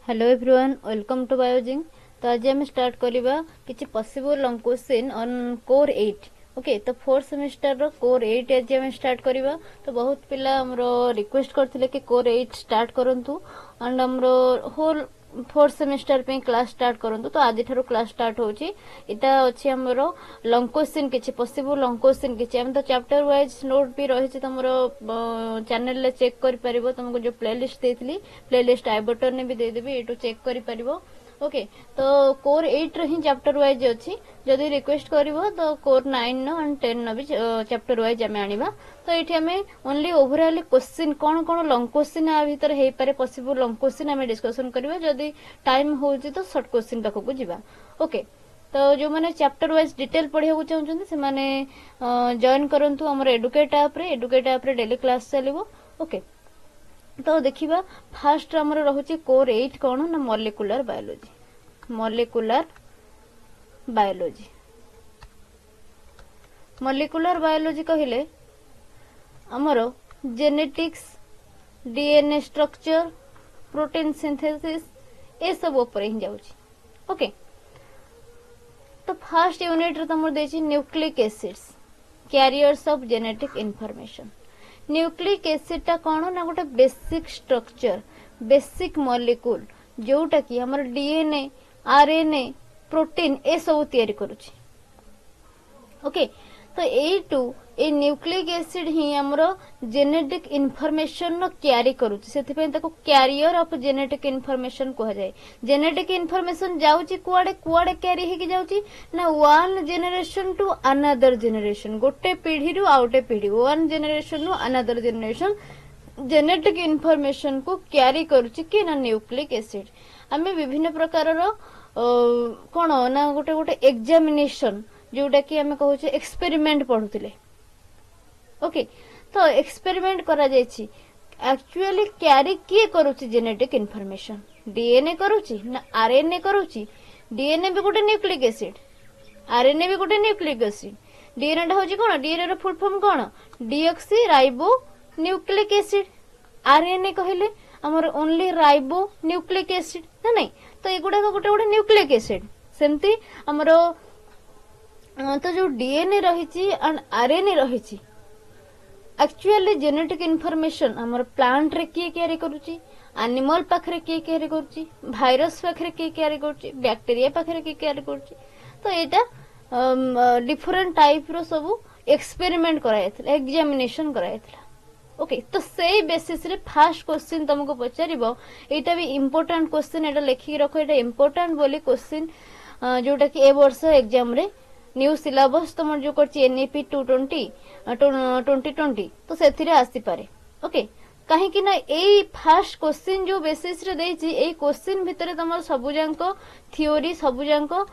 Hello everyone welcome to Biozing. तो आज हम स्टार्ट करबा किछि possible long question on core 8। Okay, तो फोर्थ सेमेस्टर रो कोर 8 आज हम स्टार्ट करबा। तो बहुत पिला हमरो रिक्वेस्ट करथिले कि कोर 8 स्टार्ट करंतु एंड हमरो होल फोर्थ सेमेस्टर पे क्लास स्टार्ट करंतु। तो आज थारो क्लास स्टार्ट होची। इटा अछि हमरो लॉन्ग क्वेश्चन किछि पॉसिबल लॉन्ग क्वेश्चन किछि हम तो चैप्टर वाइज नोट भी रहिछि तमरो चैनल ले चेक करि परिबो। तुमको जो प्लेलिस्ट देथिली प्लेलिस्ट आई बटन ने भी दे देबी, एटू चेक करि परिबो। ओके, तो कोर 8 रो ही चैप्टर वाइज अछि। जदि रिक्वेस्ट करिवो तो कोर 9 नो एंड 10 नो भी चैप्टर वाइज हमें आनिबा। तो एठी हमें ओनली ओवरऑल क्वेश्चन कोन कोन लॉन्ग क्वेश्चन आ भीतर हे पारे पॉसिबल लॉन्ग क्वेश्चन हमें डिस्कशन करबा। जदि टाइम होउची तो शॉर्ट क्वेश्चन पाखो जिबा। ओके, तो जो माने चैप्टर वाइज डिटेल पढ़िया को चाहउछन से माने जॉइन करंतु हमर एडुकेट ऐप रे डेली क्लास चलिबो। ओके, तो देखिबा फर्स्ट हमर रहउची कोर 8 कोन ना molecular biology. Molecular biology molecular biology कहिले हमरो genetics, DNA structure, protein synthesis ए सब ऊपर ही जाउची। ओके, तो फर्स्ट यूनिट रे तमर देछि nucleic acids carriers of genetic information. Nucleic acid ता कोन ना गोटे बेसिक स्ट्रक्चर, बेसिक मॉलिक्यूल जोटा कि हमर डीएनए, आरएनए, प्रोटीन ए सब तयारी करूची। ओके, तो ए न्यूक्लिक एसिड ही हमरो जेनेटिक इनफॉरमेशन नो कैरी करूची। सेति पे ताको कैरियर ऑफ जेनेटिक इनफॉरमेशन कहा जाय। जेनेटिक इनफॉरमेशन जाउची कुआडे कुआडे कैरी हे कि जाउची ना one generation to another generation, गोटे पीढ़ी रु आउटे पीढ़ी, one generation to another generation genetic information को कैरी करूची कि ना न्यूक्लिक एसिड। हमें विभिन्न प्रकार रो कोन ना गोटे गोटे एग्जामिनेशन जोटा कि हमें कहू एक्सपेरिमेंट पढ़ुले। ओके, तो एक्सपेरिमेंट करा जायछि एक्चुअली कैरी किए करूछि जेनेटिक इनफॉरमेशन। डीएनए करूछि ना आरएनए करूछि। डीएनए भी गोटे न्यूक्लिक एसिड, आरएनए भी गोटे न्यूक्लिक एसिड। डीएनए टा होछि कोन, डीएनए रो फुल फॉर्म कोन, deoxyribonucleic acid. RNA कहले हमर ओनली राइबो न्यूक्लिक एसिड ना नहीं। तो एगुडा गोटे गोटे न्यूक्लिक एसिड सेमती हमरो तो जो डीएनए रही एंड आरएनए रही एक्चुअली जेनेटिक इनफॉरमेशन हमर प्लांट रे किए कैरी करूची, एनिमल पाखरे किए कैरी करूची, वायरस पाखरे किए कैरी करूची, बैक्टीरिया पाखरे किए कैरी करूची। तो एटा डिफरेंट टाइप रो सब एक्सपेरिमेंट करायथला, एग्जामिनेशन करायथला। ओके, तो सेही बेसिस रे फर्स्ट क्वेश्चन तुमको पचारिबो। एटा भी इंपोर्टेंट क्वेश्चन, एटा लिखि रखो, एटा इंपोर्टेंट बोली क्वेश्चन जोटा कि ए वर्ष एग्जाम रे न्यू सिलेबस तुम जो करछि एनईपी 2020 तो सेथिरे आसी पारे। ओके, काहे कि ना एई फर्स्ट क्वेश्चन जो बेसिस रे देछि, एई क्वेश्चन भितरे तमर सबु जांको थ्योरी, सबु जांको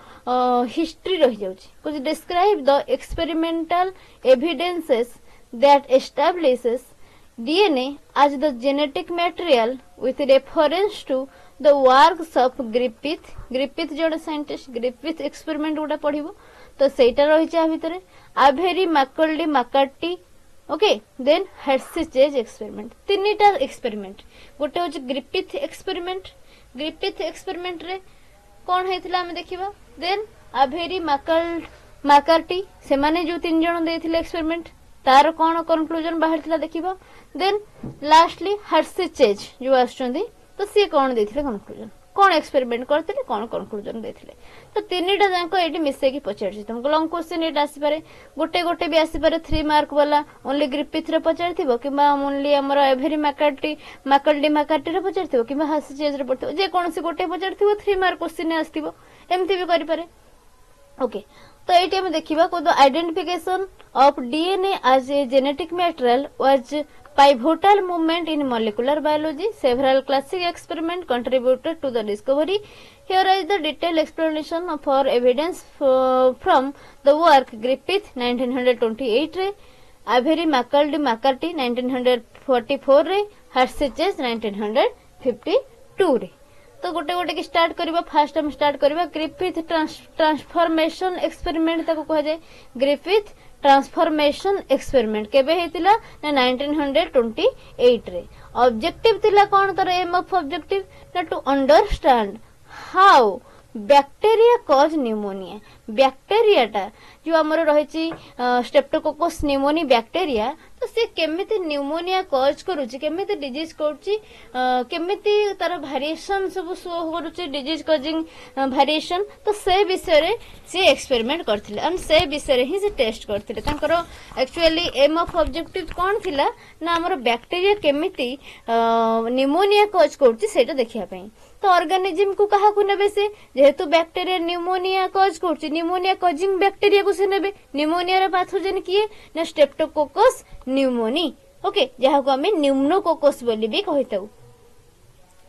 हिस्ट्री रहि जाउछि। कुछ describe the experimental evidences that establishes DNA as the genetic material with reference to the works of Griffith। Griffith जोड़े साइंटिस्ट, ग्रिफिथ एक्सपेरिमेंट गोटा पढ़िबो। तो सेटा रहिছে आ भितरे आभेरी मैककर्डी McCarty. Okay, then Hershey Chase experiment. तीनटा एक्सपेरिमेंट, गोटे होचे ग्रिफिथ एक्सपेरिमेंट। ग्रिफिथ एक्सपेरिमेंट रे कोन हेतिला हम देखिबा। देन आभेरी मैककार्टी से माने जो तीन जण देथिले एक्सपेरिमेंट तार कोन कंक्लूजन बाहर थिला देखिबा। देन लास्टली हर्शी चेज जो आछुंदी तो सी कोन देथिले कंक्लूजन, कोन एक्सपेरिमेंट करथिले, कोन कंक्लूजन देथिले। तो तीनटा जांको एटी मिसे की पचारछि। तुमको लॉन्ग क्वेश्चन एटा आसी पारे, गोटे गोटे भी आसी पारे 3 मार्क वाला ओनली ग्रिफिथ रे पचारथिबो किबा ओनली हमर एभरी मैककार्टी रे पचारथिबो किबा हर्शी चेज रे पड़थिबो, जे कोनसी गोटे पचारथिबो 3 मार्क क्वेश्चन आस्थिबो, एमती भी करि पारे। ओके, तो एटी हम देखिबा को the identification of DNA as a genetic material was pivotal movement in molecular biology. Several classic experiments contributed to the discovery. Here is the detailed explanation for evidence from the work Griffith 1928 रे, Avery McCarty 1944 रे, Hershey Chase 1952 रे। तो गोटे गोटे की start करबा। First हम start करबा ग्रिफिथ ट्रांसफॉर्मेशन एक्सपेरिमेंट ताको कह जाय। ग्रिफिथ ट्रांसफॉर्मेशन एक्सपेरिमेंट केबे हेतिला ना 1928 रे। ऑब्जेक्टिव थिला कोन तर एम ऑफ ऑब्जेक्टिव ना to understand how bacteria cause pneumonia. Bacteria टा जो हमर रहिछि स्ट्रेप्टोकोकस न्यूमोनी बैक्टेरिया तो से केमिति न्यूमोनिया कॉज करूछि केमिति डिजीज करूछि केमिति तार वेरिएशन सब शो करूछि डिजीज कॉजिंग वेरिएशन तो से विषय रे से एक्सपेरिमेंट करथिले एंड से विषय रे ही से टेस्ट करथिले। तांकर एक्चुअली एम ऑफ ऑब्जेक्टिव कोन थिला ना हमर बैक्टेरिया केमिति न्यूमोनिया कॉज करूछि सेटा देखिया पई। तो ऑर्गेनिज्म को कहा को नेबे से जेहेतु बैक्टेरिया न्यूमोनिया कॉज करछि न्यूमोनिया कॉजिंग बैक्टेरिया को से नेबे। न्यूमोनिया रे पैथोजेन किए ना स्ट्रेप्टोकोकस न्यूमोनी ओके जहा को हमें न्यूमोकोकस बोली भी कहिताउ।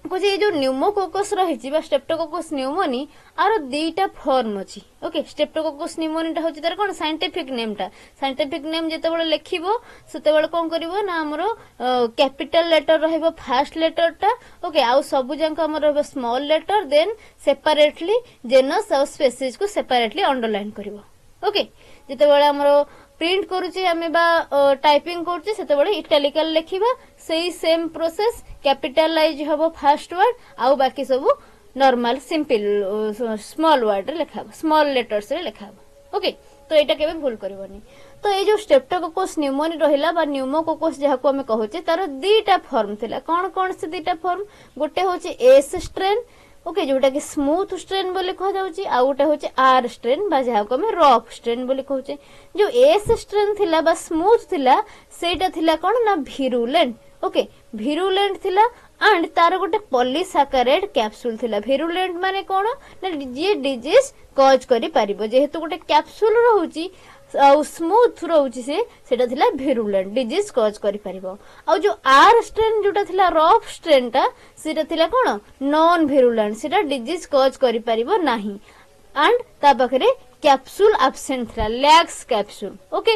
कुछ ये जो न्यूमोकोकस रहिछि बा स्ट्रेप्टोकोकस न्यूमोनी आरो दुईटा फॉर्म अछि ओके। स्ट्रेप्टोकोकस न्यूमोनी टा होछि तार कोन साइंटिफिक नेम टा। साइंटिफिक नेम जेते बेले लेखिबो सेते बेले कोन करिवो ना हमरो कैपिटल लेटर रहइबो फर्स्ट लेटर टा ओके आउ सब जंक हमर रहइबो small letter then separately genus और स्पेसीज को सेपरेटली अंडरलाइन करिवो ओके। जेते बेले हमरो प्रिंट करूची हमें बा टाइपिंग करूची सेते बेले इटैलिकल लेखिबा सेही सेम प्रोसेस कैपिटलाइज हबो फर्स्ट वर्ड आउ बाकी सब नॉर्मल सिंपल स्मॉल वर्ड रे लेखाबो स्मॉल लेटर्स रे लेखाबो ओके। तो एटा केबे भूल करबोनी। तो ए जो स्ट्रेप्टोकोकस न्यूमोनी रहिला बा न्यूमोकोकस जहा को हमें कहूचे तार दुईटा फॉर्म थिला। कोन कोन से दुईटा फॉर्म गोटे होचे एस स्ट्रेन ओके जोटा कि स्मूथ स्ट्रेन बोली कह जाउची आ गोटे होचे आर स्ट्रेन बा जहा को हमें रफ स्ट्रेन बोली कहूचे। जो एस स्ट्रेन थिला बा स्मूथ थिला सेटा थिला कोन ना भिरुलेंट ओके भिरुलेंट थिला एंड तार गोटे पॉलीसैकेराइड कैप्सूल थिला। भिरुलेंट माने कोन ना जे डिजीज कॉज करि पारिबो जेहेतु गोटे कैप्सूल रहउची आ स्मूथ रहउची सेटा थिला भिरुलेंट डिजीज कॉज करि पारिबो। आ जो आर स्ट्रेन जोटा थिला रफ स्ट्रेन टा सेटा थिला कोन नॉन भिरुलेंट सेटा डिजीज कॉज करि पारिबो नाही एंड ता पाखरे कैप्सूल एब्सेंट थिला लैक्स कैप्सूल ओके।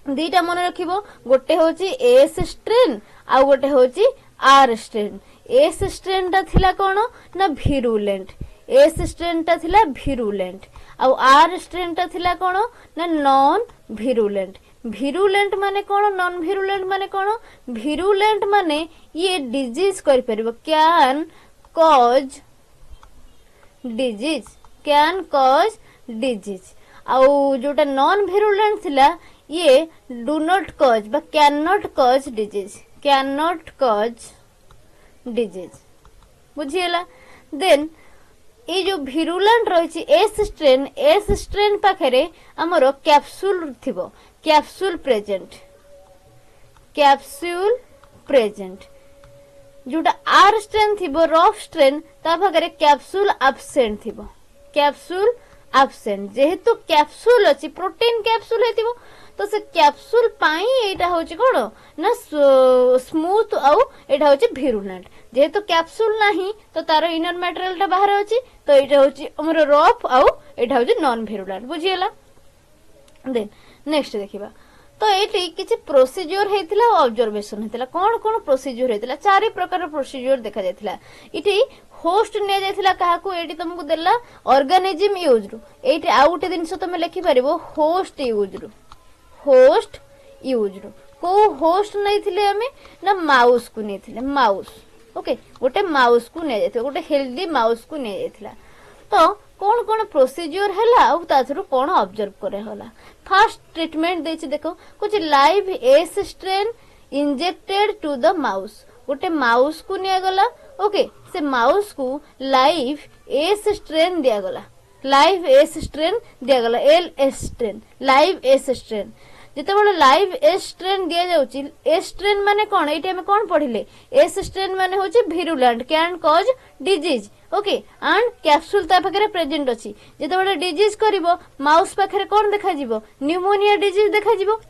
दुईटा मन रखिबो गोटे होची एस स्ट्रेन आ गोटे होची आर स्ट्रेन। एस स्ट्रेन टा थिला कोन ना भिरुलेंट एस स्ट्रेन टा थिला भिरुलेंट आ आर स्ट्रेन टा थिला कोन ना नॉन भिरुलेंट। भिरुलेंट माने कोन नॉन भिरुलेंट माने कोन भिरुलेंट माने ये डिजीज करि परिबो कैन कॉज डिजीज आउ जोटा नॉन भिरुलेंट थिला ये डू नॉट कॉज बा कैन नॉट कॉज डिजीज बुझिएला। देन ये जो भिरुलेंट रही एस स्ट्रेन पाखरे हमरो कैप्सूल थिबो कैप्सूल प्रेजेंट जोटा आर स्ट्रेन थिबो रफ स्ट्रेन ता पाखरे कैप्सूल एब्सेंट थिबो कैप्सूल एब्सेंट जेहेतु कैप्सूल अछि प्रोटीन कैप्सूल हेतिबो तो से कैप्सूल पाई एटा होची कोन ना स्मूथ आउ एटा होची भिरुलेंट। जेहेतु कैप्सूल नाही तो तार इनर मटेरियल टा बाहर अछि तो एटा होची हमर रफ आउ एटा होची नॉन भिरुलेंट बुझिएला। देन नेक्स्ट देखिबा तो एटी किछि प्रोसीजर हेतिला ऑब्जर्वेशन हेतिला। कोन कोन प्रोसीजर हेतिला चारि प्रकार प्रोसीजर देखा जायतिला। इटी होस्ट ने जायतिला काहा को एटी तुमको देला ऑर्गेनिज्म यूज रु एटी आ उटे दिन से तुम लिखि परिबो होस्ट यूज रु को होस्ट नै थिले हमें ना माउस को नै थिले माउस ओके गोटे माउस को नै जायतिला गोटे हेल्दी माउस को नै जायतिला। तो कौन कौन प्रोसीजर हैला और ताथरु कौन ऑब्जर्व करे होला। फर्स्ट ट्रीटमेंट देछि देखो कुछ live S strain injected to the mouse गोटे माउस को निया गला ओके से माउस को लाइव एस स्ट्रेन दिया गला L S strain live S strain जिते बड़े लाइव एस स्ट्रेन दिया जाउची एस स्ट्रेन माने कोन एटी हम कोन पढिले एस स्ट्रेन माने होची virulent can cause disease okay and capsule ता पाखरे प्रेजेंट अछि जिते बड़े डिजीज करिवो माउस पाखरे कोन देखा जिवो न्यूमोनिया डिजीज देखा जिवो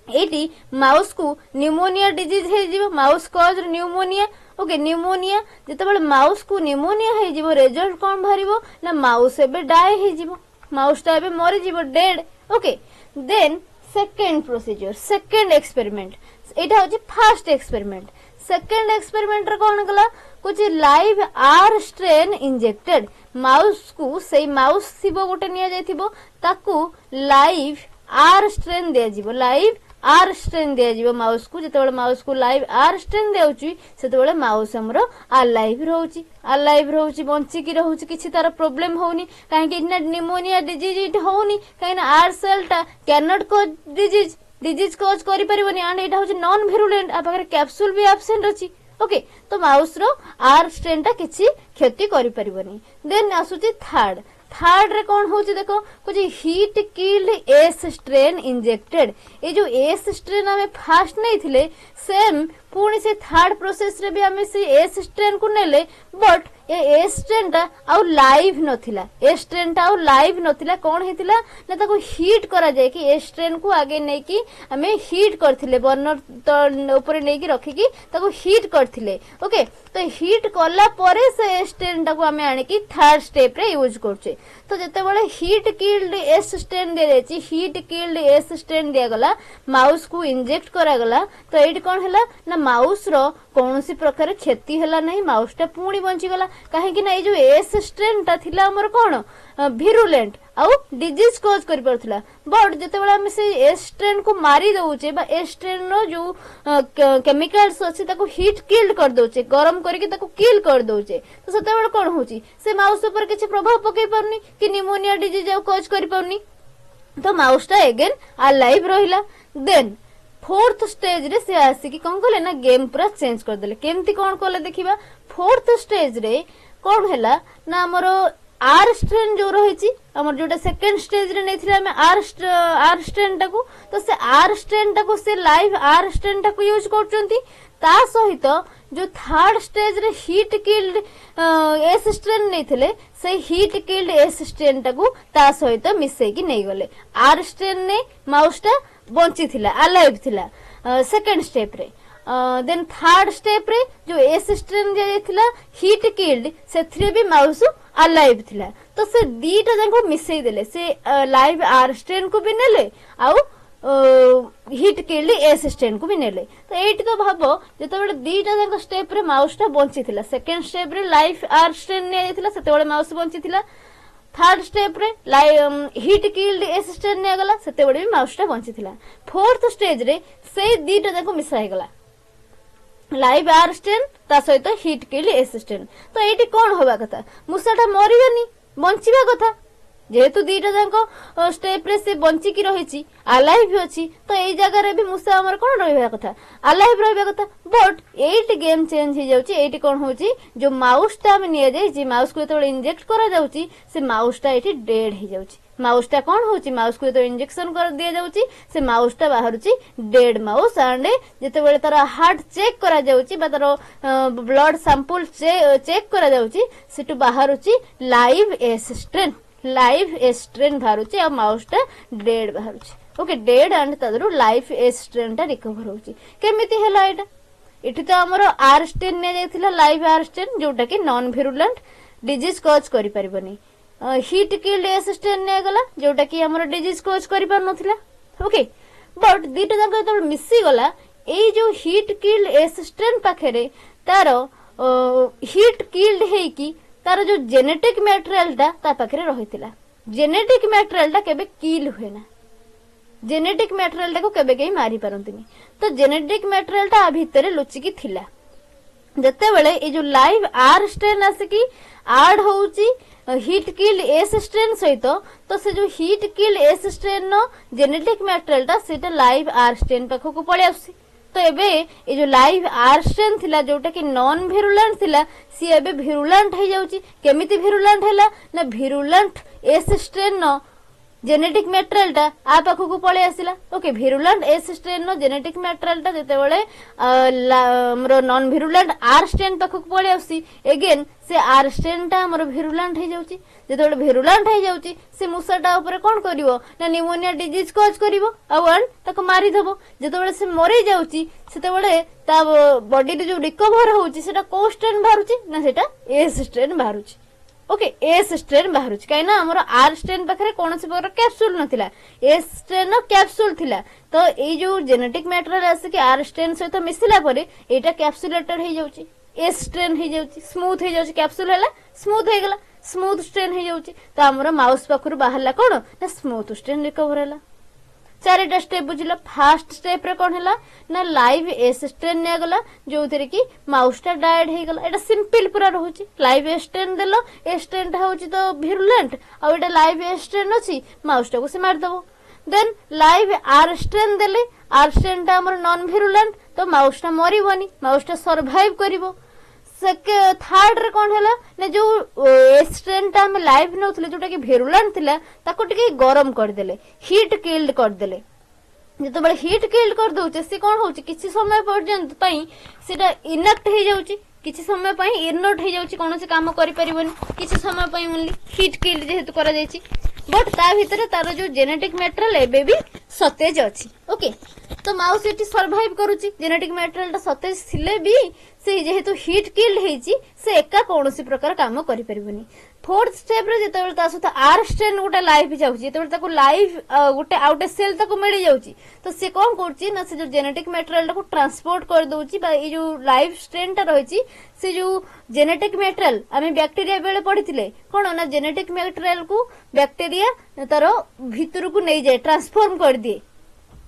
एटी माउस को न्यूमोनिया डिजीज हे जिवो mouse cause pneumonia okay pneumonia जिते बड़े माउस को न्यूमोनिया हे जिवो रिजल्ट कोन भरिवो ना माउस एबे डाई हे जिवो माउस ता एबे मरि जिवो dead okay. Then second procedure second experiment एटा होची फर्स्ट एक्सपेरिमेंट। सेकेंड एक्सपेरिमेंट रे कोन गला कुछ live R strain injected mouse को से माउस थिबो गोटे निया जायथिबो ताकू लाइव आर स्ट्रेन दिया लाइव आर स्ट्रेन दिया माउस को जिते माउस को लाइव आर स्ट्रेन दिया से माउस हमर अलाइव रोची बंचिकी रोची किसी तार प्रोब्लेम होनी कहीं निमोनिया डिजीज होनी कहीं आर सेल टा can not cause disease cause करि परिबनी एंड एटा होची नॉन विरुलेंट आ पाखरे कैप्सूल भी एब्सेंट अछि ओके तो माउस रो आर स्ट्रेन टा किछि क्षति करि परिबनी देन आसुची थर्ड रे कौन होची देखो कुछ heat killed S strain injected ये जो एस स्ट्रेन हमें फास्ट नहीं थिले सेम पुणी से थर्ड प्रोसेस रे भी हमें से एस स्ट्रेन को नेले बट ए एस स्ट्रेन टा आउ लाइव नथिला ए स्ट्रेन टा आउ लाइव नथिला कौन हेतिला ना ताको हीट करा जाय कि ए स्ट्रेन को आगे नै कि हमें हीट करथिले बर्नर ऊपर नै कि रखी कि ताको हीट करथिले ओके तो हीट करला परे से ए स्ट्रेन टा को हमें आने कि थर्ड स्टेप रे यूज करछे तो जते बळे हीट किल्ड एस स्ट्रेन दे देछि हीट किल्ड एस स्ट्रेन दिया गला माउस को इंजेक्ट करा गला तो एट कोन हला ना माउस रो कौनसी प्रकार क्षति हला नहीं माउस टा पुणी बंची गला कहीं कि ना ये जो एस स्ट्रेन टा थिला हमर कोन भिरुलेंट आउ डिजीज कॉज करि परथला बट जते बेला हम से एस स्ट्रेन को मारी दउचे बा एस स्ट्रेन नो जो केमिकल्स अछि ताको हीट किल्ड कर दउचे गरम करके ताको किल कर दउचे तो सते बेला कोन होची से माउस ऊपर किछि प्रभाव पकई परनी कि निमोनिया डिजीज आउ कॉज करि परनी तो माउस टा अगेन अलाइव रहिला देन फोर्थ स्टेज रे से आसी कि कोन कले ना गेम पूरा चेंज कर देले केमती कोन कले देखिबा फोर्थ स्टेज रे कोन हैला ना हमरो आर स्ट्रेन जो रहिछि हमर जोटा सेकंड स्टेज रे नैथिला हम आर स्ट्रेन टाको तो से आर स्ट्रेन टाको से लाइव आर स्ट्रेन टाको यूज करचंती ता सहित जो थर्ड स्टेज रे हीट किल्ड एस स्ट्रेन नैथिले से हीट किल्ड एस स्ट्रेन टाको ता सहित मिसै कि नै गले आर स्ट्रेन ने माउस टा बंची थिला अलाइव थिला सेकंड स्टेप रे देन थर्ड स्टेप रे जो एस स्ट्रेन जे थिला हीट किल्ड से थ्री भी माउस अलाइव थिला तो से दीटा जाको मिसै देले से लाइव आर स्ट्रेन को भी नेले आउ हीट किल्ड एस स्ट्रेन को भी नेले तो एट तो भाबो जते बेले दीटा जाको स्टेप रे माउस टा बंची थिला सेकंड स्टेप रे लाइव आर स्ट्रेन ने थिला सेते बेले माउस बंची थिला थर्ड स्टेप रे हीट किल्ड एस स्ट्रेन ने गला सेते बेले भी माउस टा बंची थिला फोर्थ स्टेज रे से दीटा जाको मिसाई गला लाइव आर स्ट्रेन ता सहित हीट किल्ड एस स्ट्रेन तो एटी कोन होबा कथा मुसाटा मरियोनी बंचिबा कथा जेहेतु दीटा जाको स्टेप रे से बंची की रहिछि अलाइव अछि तो एई जगह रे भी मुसा हमर कोन रहबा कथा अलाइव रहबा कथा बट एट गेम चेंज हो जाउछि एटी कोन होछि जो माउस टा में निया जाय जे माउस को तो इंजेक्ट करा जाउछि से माउस टा एटी डेड हो जाउछि माउस टा कोन होछि माउस को तो इंजेक्शन कर दिया जाउछि से माउस टा बाहरुछि डेड माउस एंड जते बेले तार हार्ट चेक करा जाउछि बा तार ब्लड सैंपल चेक करा जाउछि सेटु बाहरुछि लाइव एस स्ट्रेन बाहरुछि आ माउस टा डेड बाहरुछि ओके डेड एंड तादरु लाइव एस स्ट्रेन टा रिकवर होछि केमिति हला एटा एठी तो हमरो आर स्ट्रेन ने जायथिला लाइव आर स्ट्रेन जोटा कि नॉन विरुलेंट डिजीज कॉज करि परिबनी हीट किल्ड एस स्ट्रेन ने गला जोटा कि हमरो डिजीज कॉज करि पार नथिला ओके बट दीटा जाको तो मिसी गला ए जो हीट किल्ड एस स्ट्रेन पाखरे तारो हीट किल्ड हे कि तार जो जेनेटिक मटेरियल ता पाखरे रहितिला जेनेटिक मटेरियल केबे किल हुए ना जेनेटिक मटेरियल को केबे केही मारी पारंतिनी तो जेनेटिक मटेरियल ता भितरे लुचिकी थिला जते बेले ए जो लाइव आर स्ट्रेन आसिकी ऐड होउची हीट किल्ड एस स्ट्रेन सहित तो से जो हीट किल्ड एस स्ट्रेन नो जेनेटिक मटेरियल ता सेटा लाइव आर स्ट्रेन पाखो को पळे आसी तो एबे ए जो लाइव आर स्ट्रेन थिला जोटा कि नॉन विरुलेंट थिला सी एबे विरुलेंट हे जाउची केमिति विरुलेंट हैला ना विरुलेंट एस स्ट्रेन नो जेनेटिक मटेरियल टा आ पाखो को पळे आसिला ओके विरुलेंट एस स्ट्रेन नो जेनेटिक मटेरियल टा जते बेले हमरो नॉन विरुलेंट आर स्ट्रेन पाखो को पळे आसी अगेन से आर स्ट्रेन टा हमरो विरुलेंट हे जाउची जते बेले विरुलेंट हे जाउची से मुसाटा ऊपर कोन करिवो ना निमोनिया डिजीज कॉज करिवो आवन ताको मारी देबो जते बेले से मरे जाउची सेते बेले ता बॉडी रे जो रिकवर होउची सेटा को स्ट्रेन बाहरुची ना सेटा एस स्ट्रेन बाहरुची ओके एस स्ट्रेन बाहरुची काइना हमर आर स्ट्रेन पाखरे कोनसी प्रकार कैप्सूल नथिला एस स्ट्रेन नो कैप्सूल थिला तो ए जो जेनेटिक मटेरियल आसे कि आर स्ट्रेन सहित मिसिला परे एटा कैप्सूलेटेड हे जाउची एस स्ट्रेन हे जाउची स्मूथ हे जाउची कैप्सूल हैला स्मूथ हे गेला स्मूथ स्ट्रेन हे जाउची तो हमर माउस पाखरु बाहरला कोन ना स्मूथ स्ट्रेन रिकवर हैला चारिटा स्टेप बुझिल फास्ट स्टेप रे कोन हैला ना लाइव एस स्ट्रेन ने गला जो थरे कि माउस टा डायड हे गला एटा सिंपल पूरा रहउची लाइव एस स्ट्रेन देलो एस स्ट्रेन टा होची तो विरुलेंट आ एटा लाइव एस स्ट्रेन अछि माउस टा को से मार दबो देन लाइव आर स्ट्रेन देले आर स्ट्रेन टा हमर नॉन विरुलेंट तो माउस टा मरिबोनी माउस टा सर्वाइव करिवो थर्ड रे कोन हैला ने जो स्ट्रेन टा हम लाइव नउथले जोटा कि विरुलेंट थिला ताको टिके गरम कर देले हीट किल्ड कर देले जतो बळे हीट किल्ड कर दोचे से कोन होची किछि समय पर्यंत पई सेटा इनएक्ट हे जाउची किछि समय पई इनएक्ट हे जाउची कोनोसे काम करि परिबोनी किछि समय पई ओनली हीट किल्ड जेहेतु करा जायची बट ता भीतर तार जो जेनेटिक मटेरियल एबे भी सतेज अछि ओके तो माउस एटी सर्वाइव करूची जेनेटिक मटेरियल ता सतेज थिले भी से जेहेतु हीट किल्ड हेची से एका कोनोसी प्रकार काम करि परिबोनी फोर्थ स्टेप रे जेतेबेले ता सहित आर स्ट्रेन गोटे लाइव जाउची जेतेबेले ताको लाइव गोटे आउट सेल ताको मिली जाउची तो से कोन करची ना से जो जेनेटिक मटेरियल को ट्रांसपोर्ट कर दोची बा ए जो लाइव स्ट्रेन ता रहिची से जो जेनेटिक मटेरियल आमे बैक्टीरिया बेले पढिथिले कोन ना जेनेटिक मटेरियल को बैक्टीरिया तारो भीतर को नै जाय ट्रांसफॉर्म कर दिए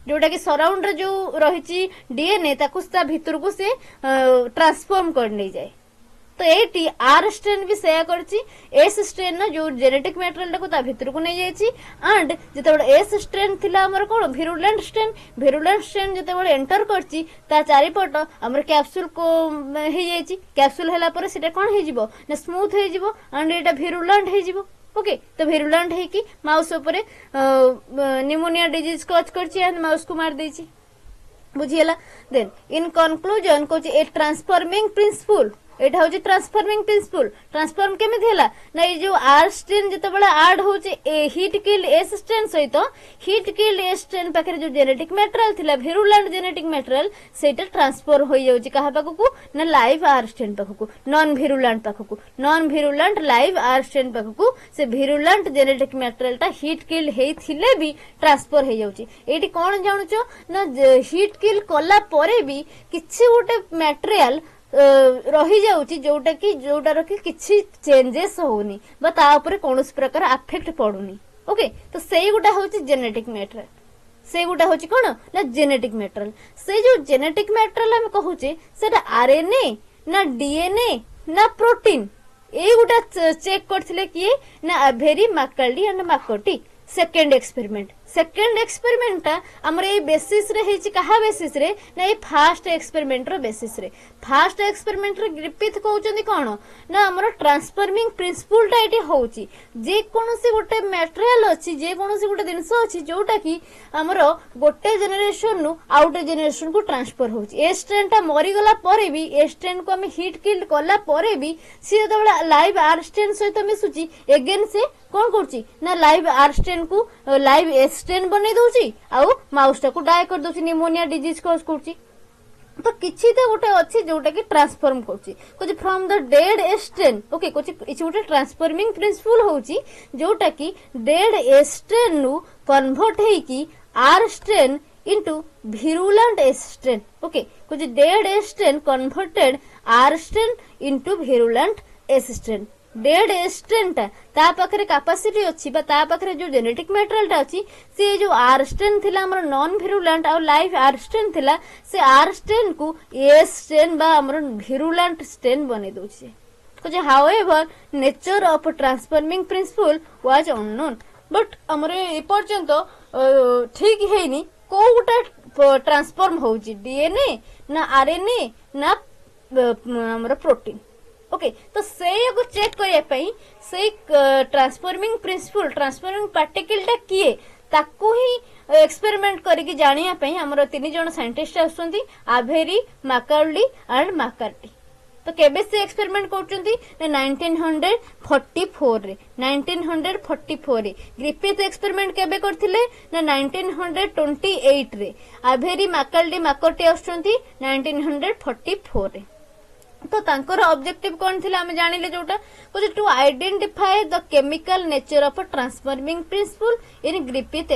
जोटा कि सराउंड रे जो रहिची डीएनए ताको ता भीतर को से ट्रांसफॉर्म कर नै जाय तो एटी आर स्ट्रेन भी सेया करची एस स्ट्रेन ना जो जेनेटिक मटेरियल को ता भीतर को नै जायची एंड जेतेबेले एस स्ट्रेन थिला हमर कोन विरुलेंट स्ट्रेन जेतेबेले एंटर करची ता चारिपट हमर कैप्सूल को हे जायची कैप्सूल हैला पर सेटा कोन हे जिवो ना स्मूथ हे जिवो एंड एटा विरुलेंट हे जिवो ओके तो विरुलेंट है कि माउस ऊपर निमोनिया डिजीज कॉज करची एंड माउस को मार देची बुझियला देन इन कंक्लूजन कोची ए ट्रांसफॉर्मिंग प्रिंसिपल एटा होची ट्रांसफॉर्मिंग प्रिंसिपल ट्रांसफॉर्म केमे थिला ना ए जो आर स्ट्रेन जतबेला ऐड होची ए हीट किल्ड एस स्ट्रेन सहित हीट किल्ड एस स्ट्रेन पाखरे जो जेनेटिक मटेरियल थिला विरुलेंट जेनेटिक मटेरियल सेटा ट्रांसफर होई जाउची कहा पाखकू ना लाइव आर स्ट्रेन पाखकू non virulent live R strain पाखकू से विरुलेंट जेनेटिक मटेरियल ता हीट किल्ड हेई थिले भी ट्रांसफर होई जाउची एटी कोन जानुचो ना हीट किल्ड कला परे भी किछि गोटे मटेरियल रही जाउची जोटा रखी किछि चेंजेस होनी बा ता ऊपर कोनोस प्रकार अफेक्ट पडुनी ओके तो सेई गुटा होची जेनेटिक मटेरियल से गुटा होची कोन ना जेनेटिक मटेरियल से जो जेनेटिक मटेरियल हम कहूचे सेटा आरएनए ना डीएनए ना प्रोटीन ए गुटा चेक करथिले किए ना एवेरी मैकर्डी एंड मैकर्टी सेकेंड एक्सपेरिमेंट ता हमर ए बेसिस रे हेची कहा बेसिस रे ना ए फर्स्ट एक्सपेरिमेंट रो बेसिस रे फर्स्ट एक्सपेरिमेंट रे ग्रिफिथ कहउचंदी कोन ना हमर ट्रांसफॉर्मिंग प्रिंसिपल ता एटी होउची जे कोनोसी गोटे मटेरियल अछि जे कोनोसी गोटे दिनस अछि जोटा कि हमर गोटे जनरेशन नु आउट जनरेशन को ट्रांसफर होउची ए स्ट्रेन ता मरि गला परे भी ए स्ट्रेन को हम हीट किल्ड कला परे भी से जबला लाइव आर स्ट्रेन सहित मिसुची अगेन से कोन करची ना लाइव आर स्ट्रेन को लाइव एस स्ट्रेन बनै दोची आउ माउस टा को डाय कर दोची निमोनिया डिजीज कॉज करची तो किछि तो गोटे अछि जोटा कि ट्रांसफॉर्म करची कुछ from the dead strain okay कुछ इछि गोटे ट्रांसफॉर्मिंग प्रिंसिपल होची जोटा कि डेड स्ट्रेन नु कन्वर्ट हेई कि R strain into virulent strain okay कुछ dead strain converted R strain into virulent strain dead strain ता पाखरे कैपेसिटी अछि बा ता पाखरे जो जेनेटिक मटेरियल ता अछि से जो आर स्ट्रेन थिला हमर नॉन विरुलेंट और लाइव आर स्ट्रेन थिला से आर स्ट्रेन को एस स्ट्रेन बा हमर विरुलेंट स्ट्रेन बने दोछि कुछ however nature of transforming principal was unknown but हमरे ए पर्यंत ठीक हेनी को गुटा ट्रांसफॉर्म होउची डीएनए ना आरएनए ना हमर प्रोटीन ओके तो से को चेक करिया पई से ट्रांसफॉर्मिंग प्रिंसिपल ट्रांसफॉर्मिंग पार्टिकल ता किए ताको ही एक्सपेरिमेंट करके जानिया पई हमर तीन जण साइंटिस्ट आसुंती आभेरी मैकर्डी एंड मैकर्टी तो केबे से एक्सपेरिमेंट करचंती 1944 रे ग्रिफिथ एक्सपेरिमेंट केबे करथिले ना 1928 रे आभेरी मैकर्डी मैकर्टी आसुंती 1944 रे तो तांकर ऑब्जेक्टिव कौन थिला हमें जानिले जोटा कुछ to identify the chemical nature of transforming principle in Griffith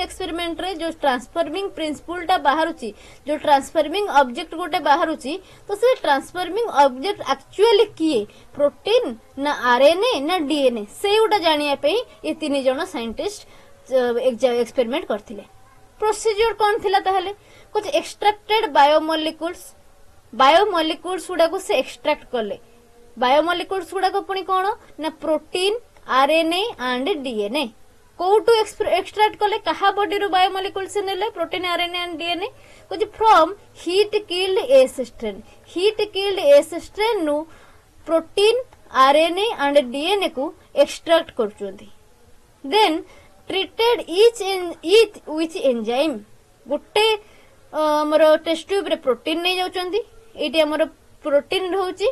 experiment रे जो ट्रांसफॉर्मिंग प्रिंसिपल टा बाहरुची जो ट्रांसफॉर्मिंग ऑब्जेक्ट गोटे बाहरुची तो से ट्रांसफॉर्मिंग ऑब्जेक्ट एक्चुअली किए प्रोटीन ना आरएनए ना डीएनए से गोटा जानिया पे ये तीन जण साइंटिस्ट एक्सपेरिमेंट करथिले प्रोसीजर कौन थिला ताहले कुछ एक्सट्रैक्टेड बायोमोलिक्यूल्स गुड़ा को से एक्सट्रैक्ट कले बायोमोलिक्यूल्स गुड़ा को पुणी कौन ना प्रोटीन आरएनए एंड डीएनए कोटू एक्सट्रैक्ट कले कहा बॉडी रो बायोमोलिक्यूल्स नेले प्रोटीन आरएनए एंड डीएनए कुछ from heat killed S strain नु प्रोटीन आरएनए एंड डीएनए को एक्सट्रैक्ट करचोंदी then treated each with enzyme गोटे हमर टेस्ट ट्यूब रे प्रोटीन नै जाउचोंदी एटी हमर प्रोटीन रहउची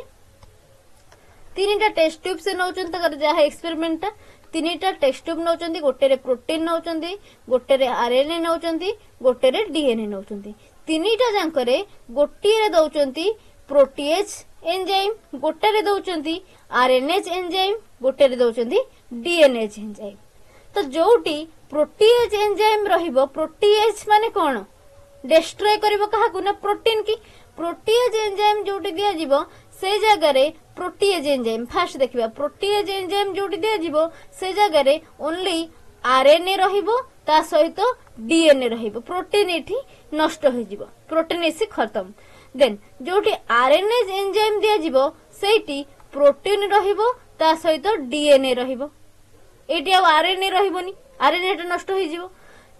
तीनटा टेस्ट ट्यूब से नौचोंदी तकर जहा एक्सपेरिमेंट तीनटा टेस्ट ट्यूब नौचोंदी गोटे रे प्रोटीन नौचोंदी गोटे रे आरएनए नौचोंदी गोटे रे डीएनए नौचोंदी तीनटा जांकरे गोटे रे दउचोंदी प्रोटीएज एंजाइम गोटे रे दउचोंदी आरएनएज एंजाइम गोटे रे दउचोंदी डीएनएज एंजाइम तो जोटी प्रोटीएज एंजाइम रहिबो प्रोटीएज माने कोन डिस्ट्रॉय करिवो काहाकू ना प्रोटीन की प्रोटीएज एंजाइम जोटी दिया जीवो से जगह रे प्रोटीएज एंजाइम फास्ट देखिबा प्रोटीएज एंजाइम जोटी दिया जीवो से जगह रे ओनली आरएनए रहिबो ता सहित डीएनए रहिबो प्रोटीन एठी नष्ट हो जीवो प्रोटीन एसी खत्म देन जोटी आरएनएज एंजाइम दिया जीवो सेठी प्रोटीन रहिबो ता सहित डीएनए रहिबो एटी आ आरएनए रहिबोनी आरएनए टा नष्ट हो जीवो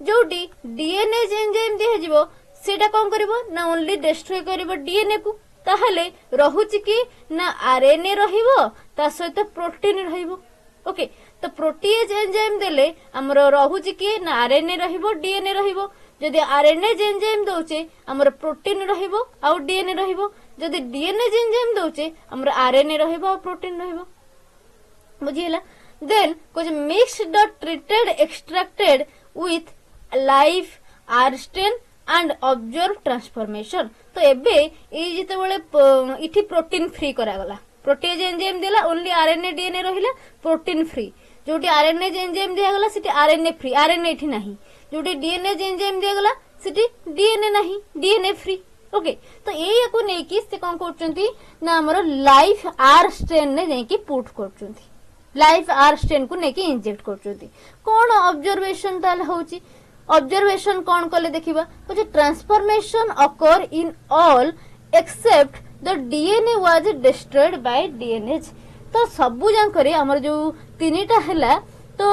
जोटी डीएनएज एंजाइम दिया जीवो सेटा कोन करिवो ना ओनली डिस्ट्रॉय करिवो डीएनए को ताहले रहुची कि ना आरएनए रहिबो ता सहित प्रोटीन रहिबो ओके तो प्रोटीएज एंजाइम देले हमर रहुची कि ना आरएनए रहिबो डीएनए रहिबो जदि आरएनए एंजाइम दोचे हमर प्रोटीन रहिबो आ डीएनए रहिबो जदि डीएनए एंजाइम दोचे हमर आरएनए रहिबो आ प्रोटीन रहिबो बुझिला देन कुछ mixed treated extracted with live R strain and observe transformation तो एबे ए जते बेले इठी प्रोटीन फ्री करा गला प्रोटीएज एंजाइम देला ओनली आरएनए डीएनए रहिला प्रोटीन फ्री जोटी आरएनए एंजाइम दिया गला सिटी आरएनए फ्री आरएनए इठी नाही जोटी डीएनए एंजाइम दिया गला सिटी डीएनए नाही डीएनए फ्री ओके तो एया को नै कि से कोन करचंती ना हमर लाइफ आर स्ट्रेन ने नै कि पुट करचंती लाइफ आर स्ट्रेन को नै कि इंजेक्ट करचंती कोन ऑब्जर्वेशन ताल होची ऑब्जर्वेशन कौन कले देखिबा कुछ transformation occur in all except the DNA was destroyed by DNAs तो सबु जांकरे हमर जो तीनटा हैला तो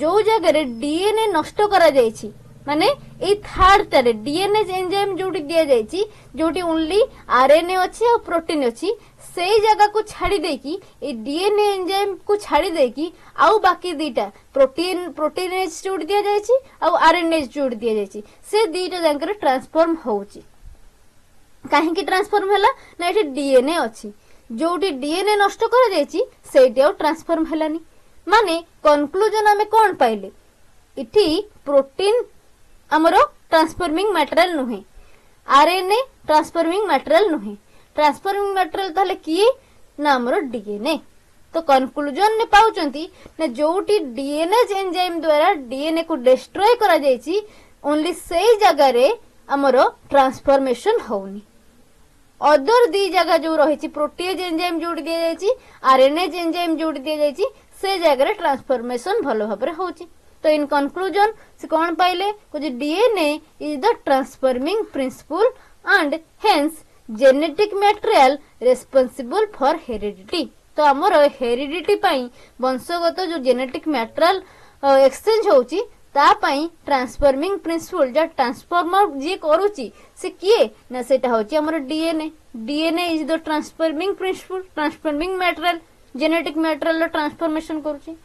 जो जगह रे डीएनए नष्ट करा जायछि माने ए थर्ड तारे डीएनए एंजाइम जोटी दिया जायछि जोटी ओनली आरएनए अछि और प्रोटीन अछि से जगह को छाड़ी देकी ए डीएनए एंजाइम को छाड़ी देकी आउ बाकी दीटा प्रोटीनेज जोड़ दिया जायछि आउ आरएनएज जोड़ दिया जायछि से दीटा जांकर ट्रांसफॉर्म होउछि काहे की ट्रांसफॉर्म हैला ना एठी डीएनए अछि जोटी डीएनए नष्ट करा जायछि सेठी आउ ट्रांसफॉर्म हैलानी माने कंक्लूजन हमें कोन पाइले इठी प्रोटीन हमरो ट्रांसफॉर्मिंग मटेरियल नुहे आरएनए ट्रांसफॉर्मिंग मटेरियल नुहे ट्रांसफॉर्मिंग मटेरियल ताले किए ना हमरो डीएनए तो कंक्लूजन ने पाउचंती ना जोटी डीएनए एंजाइम द्वारा डीएनए को डिस्ट्रॉय करा जायछि ओनली सेही जगह रे हमरो ट्रांसफॉर्मेशन होउनी अदर दी जगह जो रहिछि प्रोटीएज एंजाइम जोड़ दिया जायछि आरएनए एंजाइम जोड़ दिया जायछि से जगह रे ट्रांसफॉर्मेशन भलो भाबरे होउछि तो इन कंक्लूजन से कौन पाइले कुछ DNA is the transforming principle and hence genetic material responsible for heredity तो हमर हेरिडिटी पई वंशगत जो जेनेटिक मटेरियल एक्सचेंज होउची ता पई ट्रांसफॉर्मिंग प्रिंसिपल जो ट्रांसफॉर्मर जे करूची से किए ना सेटा होची हमर DNA is the transforming principle transforming material genetic material transformation करूची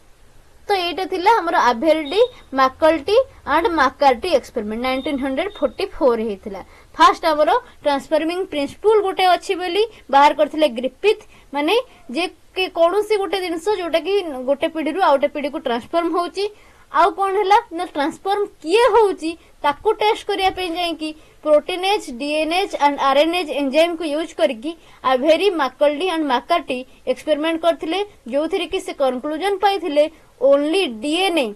तो एटा थिला हमर आभेरडी मैकल्टी एंड मैककार्टी एक्सपेरिमेंट 1944 हेतिला फास्ट हमर ट्रांसफॉर्मिंग प्रिंसिपल गोटे अछि बोली बाहर करथिले ग्रिफिथ माने जे के कोनोसी गोटे जिंस जोटा कि गोटे पीढ़ी रु आउटे पीढ़ी को ट्रांसफॉर्म होउची आउ कोन हैला ना ट्रांसफॉर्म किए होउची ताकू टेस्ट करिया पे जाई कि proteinase DNAs and RNase enzyme को यूज करके आभेरी मैकल्टी एंड मैककार्टी एक्सपेरिमेंट करथिले जोथिरे कि से conclusion पाइथिले only DNA,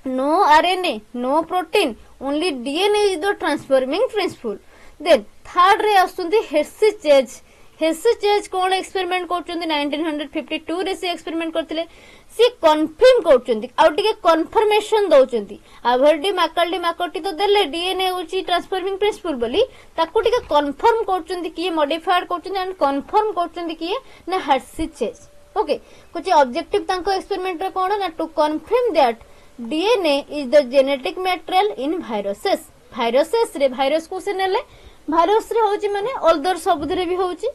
no RNA, no protein, only DNA is the transforming principle. Then third रे आसुंती Hershey Chase हेसेचेज कौन एक्सपेरिमेंट करछन्ती 1952 रे से एक्सपेरिमेंट करथिले सी कन्फर्म करछन्ती आउ टिके कन्फर्मेशन दउछन्ती आभरडी माकर्टी तो देले डीएनए होची ट्रांसफॉर्मिंग प्रिंसिपल बोली ताकू टिके कन्फर्म करछन्ती कि मॉडिफाइड करछन्ती एंड कन्फर्म करछन्ती कि ना हेसेचेज ओके कुछ ऑब्जेक्टिव तांको एक्सपेरिमेंट रे कोन ना to confirm that DNA is the genetic material in viruses रे वायरस को से नेले भाइरस रे होची माने अल्दर सबुधरे भी होची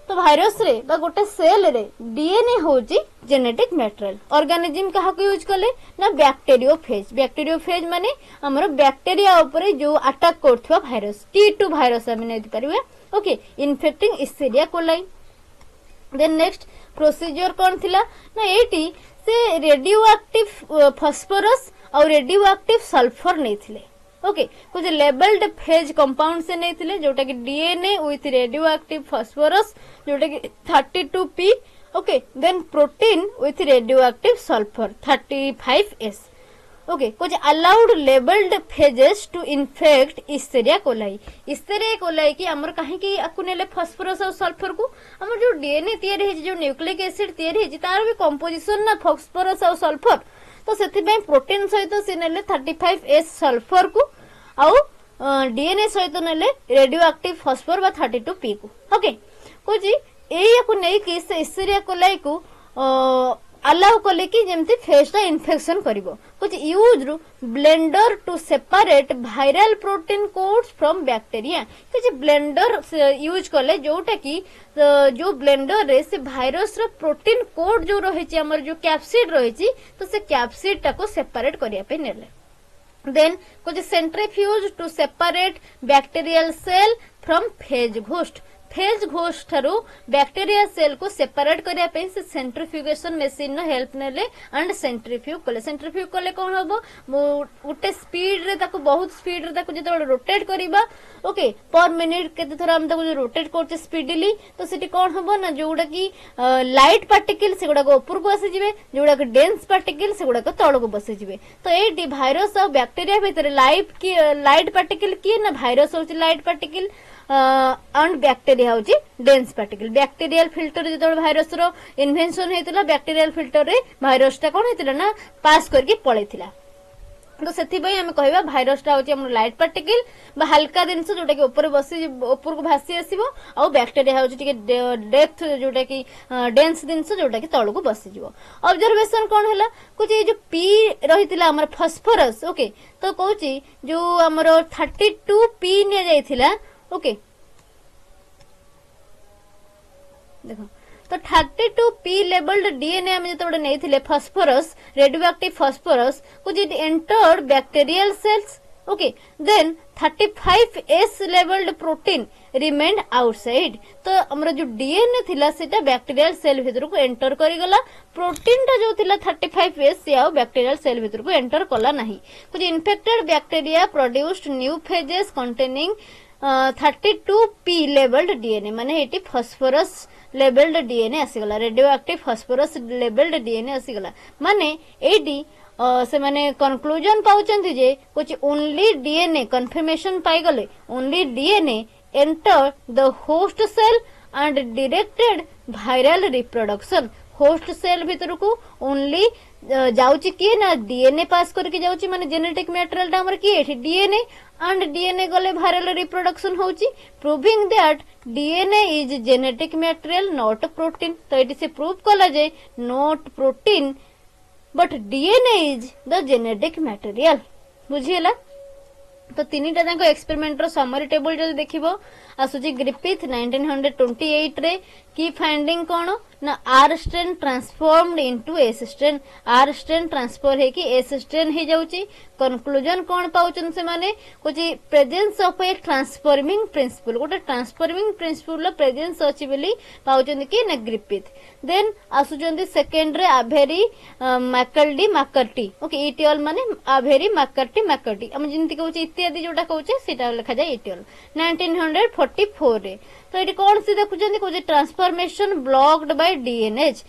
तो भाइरस रे बा गोटे सेल रे डीएनए होची जेनेटिक मटेरियल ऑर्गेनिज्म कहा को यूज करले ना बैक्टीरियोफेज माने हमर बैक्टीरिया ऊपर जो अटैक करथवा भाइरस T2 भाइरस हम नै परिबे okay infecting Escherichia coli then next procedure कोन थिला ना एटी से रेडियो एक्टिव फास्फोरस और रेडियो एक्टिव सल्फर नै थिले ओके कुछ लेबल्ड फेज कंपाउंड से नहीं थिले जोटा कि DNA with radioactive phosphorus जोटा कि 32p okay then protein with radioactive sulphur 35s okay कुछ allowed labelled phages to infect Escherichia coli कि हमर काहे कि आकु नेले फास्फोरस और सल्फर को हमर जो डीएनए तयारी हे जो न्यूक्लिक एसिड तयारी हे तार भी कंपोजिशन ना फास्फोरस और सल्फर तो सेति प्रोटीन सहित से नेले 35s सल्फर को आउ डीएनए सहित नेले रेडियो एक्टिव फास्फोर बा 32p को ओके कुछ एया को नै कि से इस्चेरिया कोलाई को अलाउ कले कि जेमती फेसटा इन्फेक्शन करिवो कुछ यूज रु blender to separate viral protein coats from bacteria कुछ ब्लेंडर यूज कले जोटा कि जो ब्लेंडर रे से वायरस रो प्रोटीन कोड जो रहिछि हमर जो कैप्सिड रहिछि तो से कैप्सिड टा को सेपरेट करिया पे नेले देन कुछ centrifuge to separate bacterial cell from phage ghost ठारू बैक्टीरिया सेल को सेपरेट करिया पे से सेंट्रीफ्यूगेशन मशीन नो हेल्प नेले एंड सेंट्रीफ्यूग कले कोन होबो उटे स्पीड रे ताको बहुत स्पीड रे ताको जेतो रोटेट करिबा ओके पर मिनिट केते थरा हम ताको रोटेट करते स्पीडली तो सिटी कोन होबो ना जोडा की लाइट पार्टिकल सेगुडा को ऊपर को आसी जिवे जोडा के डेंस पार्टिकल सेगुडा को तळ को बसे जिवे तो एटी भाइरस और बैक्टीरिया भीतर लाइट पार्टिकल की ना भाइरस होची लाइट पार्टिकल एंड बैक्टीरिया होची डेंस पार्टिकल बैक्टीरियल फिल्टर जो भाइरस रो इन्वेंशन हेतिला बैक्टीरियल फिल्टर रे भाइरस टा कोन हेतिला ना पास करके पळेथिला तो सेथि पई हम कहबा भाइरस टा होची हमर लाइट पार्टिकल बा हल्का जिंस जोटा कि ऊपर बसी ऊपर को भासी आसीबो और बैक्टीरिया होची टिके डेप्थ जोटा कि डेंस जिंस जोटा कि तळ को बसी जिवो ऑब्जर्वेशन कोन हला कुछ ये जो पी रहितिला हमर फास्फोरस ओके तो कहूची जो हमर 32p ने जाइथिला ओके देखो तो 32p लेबल्ड डीएनए हम जो नहीं थिले फास्फोरस रेडियो एक्टिव फास्फोरस कुछ it entered bacterial cells okay then 35s labelled protein remained outside तो हमर जो डीएनए थिला सेटा बैक्टीरियल सेल भीतर को एंटर करि गला प्रोटीन टा जो थिला 35s से आ बैक्टीरियल सेल भीतर को एंटर कला नहीं कुछ infected bacteria produced new phages containing 32p labelled DNA माने एटी फास्फोरस लेबल्ड डीएनए आसीगला radioactive phosphorus labelled DNA आसीगला माने एटी से माने कंक्लूजन पाउचंती जे कुछ ओनली डीएनए कंफर्मेशन पाई गले only DNA enter the host cell and directed viral reproduction host cell भीतर को ओनली जाउची किए ना डीएनए पास करके जाउची माने जेनेटिक मटेरियल टा हमर किए एठी डीएनए एंड डीएनए गले वायरल रिप्रोडक्शन होची proving that DNA is genetic material not protein तो एटी से प्रूव कला जे not protein but DNA is the genetic material बुझियला तो तीनटा जाको एक्सपेरिमेंट रो समरी टेबल जल्दी देखिबो आसुची ग्रिफिथ 1928 रे की फाइंडिंग कोन ना R strain transformed into S strain R strain transfer हे कि एस स्ट्रेन हे जाउची कंक्लूजन कोन पाउचन से माने कुछ presence of A transforming principal गोटे ट्रांसफॉर्मिंग प्रिंसिपल प्रेजेंस अछि बोली पाउचन कि ना ग्रिफिथ देन आसुचंदी सेकंड रे आभेरी मैकर्टी ओके इटियल माने आभेरी मैकर्टी हम जिंती कहउची इत्यादि जोटा कहउचे सेटा लिखा जाय इटियल 1944 रे तो ये कौन सी देखुचंदी कुछ transformation blocked by DNAs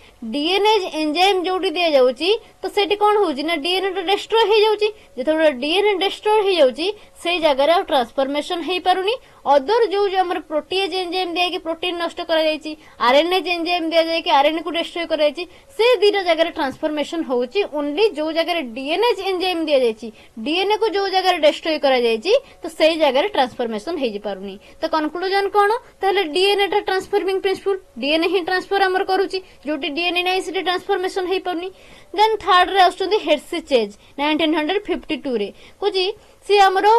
enzyme जोडी दिया जाउची तो सेठी कोन होउची ना डीएनए डिस्ट्रॉय हे जाउची जेतबे डीएनए डिस्ट्रॉय हे जाउची से जगह ट्रांसफॉर्मेशन हो पारुनी अदर जो हमर प्रोटीएज एंजाइम दिया कि प्रोटीन नष्ट करा जायछि आरएनए एंजाइम दिया जाय कि आरएनए को डिस्ट्रॉय करा जायछि से दीटा जगह ट्रांसफॉर्मेशन होउछि ओनली जो जगह डीएनए एंजाइम दिया जायछि डीएनए को जो जगह डिस्ट्रॉय करा जायछि तो से जगह ट्रांसफॉर्मेशन हो पारुनी तो कंक्लूजन कोन ताले डीएनए टा ट्रांसफॉर्मिंग प्रिंसिपल डीएनए ही ट्रांसफर हमर करूछि जोटी डीएनए नै से ट्रांसफॉर्मेशन हो पारुनी देन थर्ड रे आछुंदी हेर्सी चेज 1952 रे कुजी सी हमरो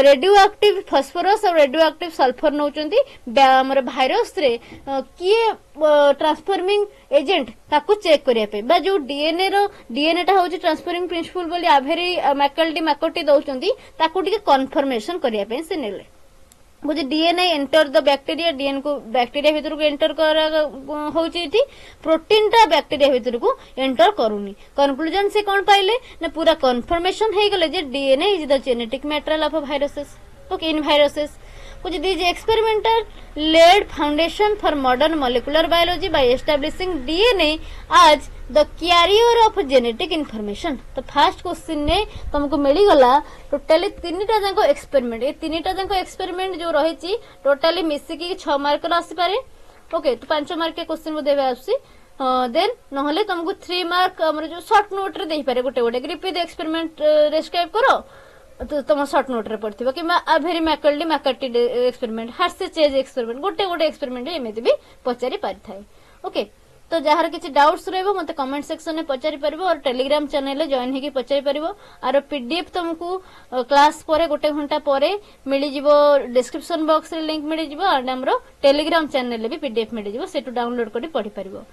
रेडियो एक्टिव फास्फोरस और रेडियो एक्टिव सल्फर नौचंती हमर भाइरस रे किए ट्रांसफॉर्मिंग एजेंट ताकू चेक करिया पे बा जो डीएनए टा होची ट्रांसफॉर्मिंग प्रिंसिपल बोली आभेरी मैकर्टी दौचंती ताकू टिके कन्फर्मेशन करिया पे से नेले बुझे DNA enter the bacteria DNA को बैक्टीरिया भीतर को एंटर करा होची इठी प्रोटीन टा बैक्टीरिया भीतर को एंटर करूनी कंक्लूजन से कोन पाइले ना पूरा कन्फर्मेशन हे गले जे DNA is the genetic material of viruses okay in viruses कुछ these experimenter laid foundation for modern molecular biology by establishing DNA as the carrier of genetic information तो फर्स्ट क्वेश्चन ने तुमको मिली गला टोटली तीनटा जाको एक्सपेरिमेंट ए तीनटा जाको experiment जो रहिची टोटली मिसी की 6 मार्क रा आसी पारे ओके तो 5 मार्क के क्वेश्चन मो देबे आसी देन नहले तुमको 3 मार्क हमर जो शॉर्ट नोट रे देई पारे गोटे गोटे रिपीट एक्सपेरिमेंट डिस्क्राइब करो तो तुम शॉर्ट नोट रे पढ़थिबो कि आभेरी मैकर्टी एक्सपेरिमेंट हार्से चेज एक्सपेरिमेंट गोटे गोटे एक्सपेरिमेंट एमिति भी पचारि पारि थाए ओके तो जहार किछि डाउट्स रहबो मते कमेंट सेक्शन में पचारि परबो और टेलीग्राम चैनल जॉइन हेकी पचारि परबो आरो पीडीएफ तुमको क्लास परे गोटे घंटा परे मिली जिवो डिस्क्रिप्शन बॉक्स रे लिंक मिली जिवो और हमरो टेलीग्राम चैनल रे भी पीडीएफ मिली जिवो सेटु डाउनलोड करि पढि परबो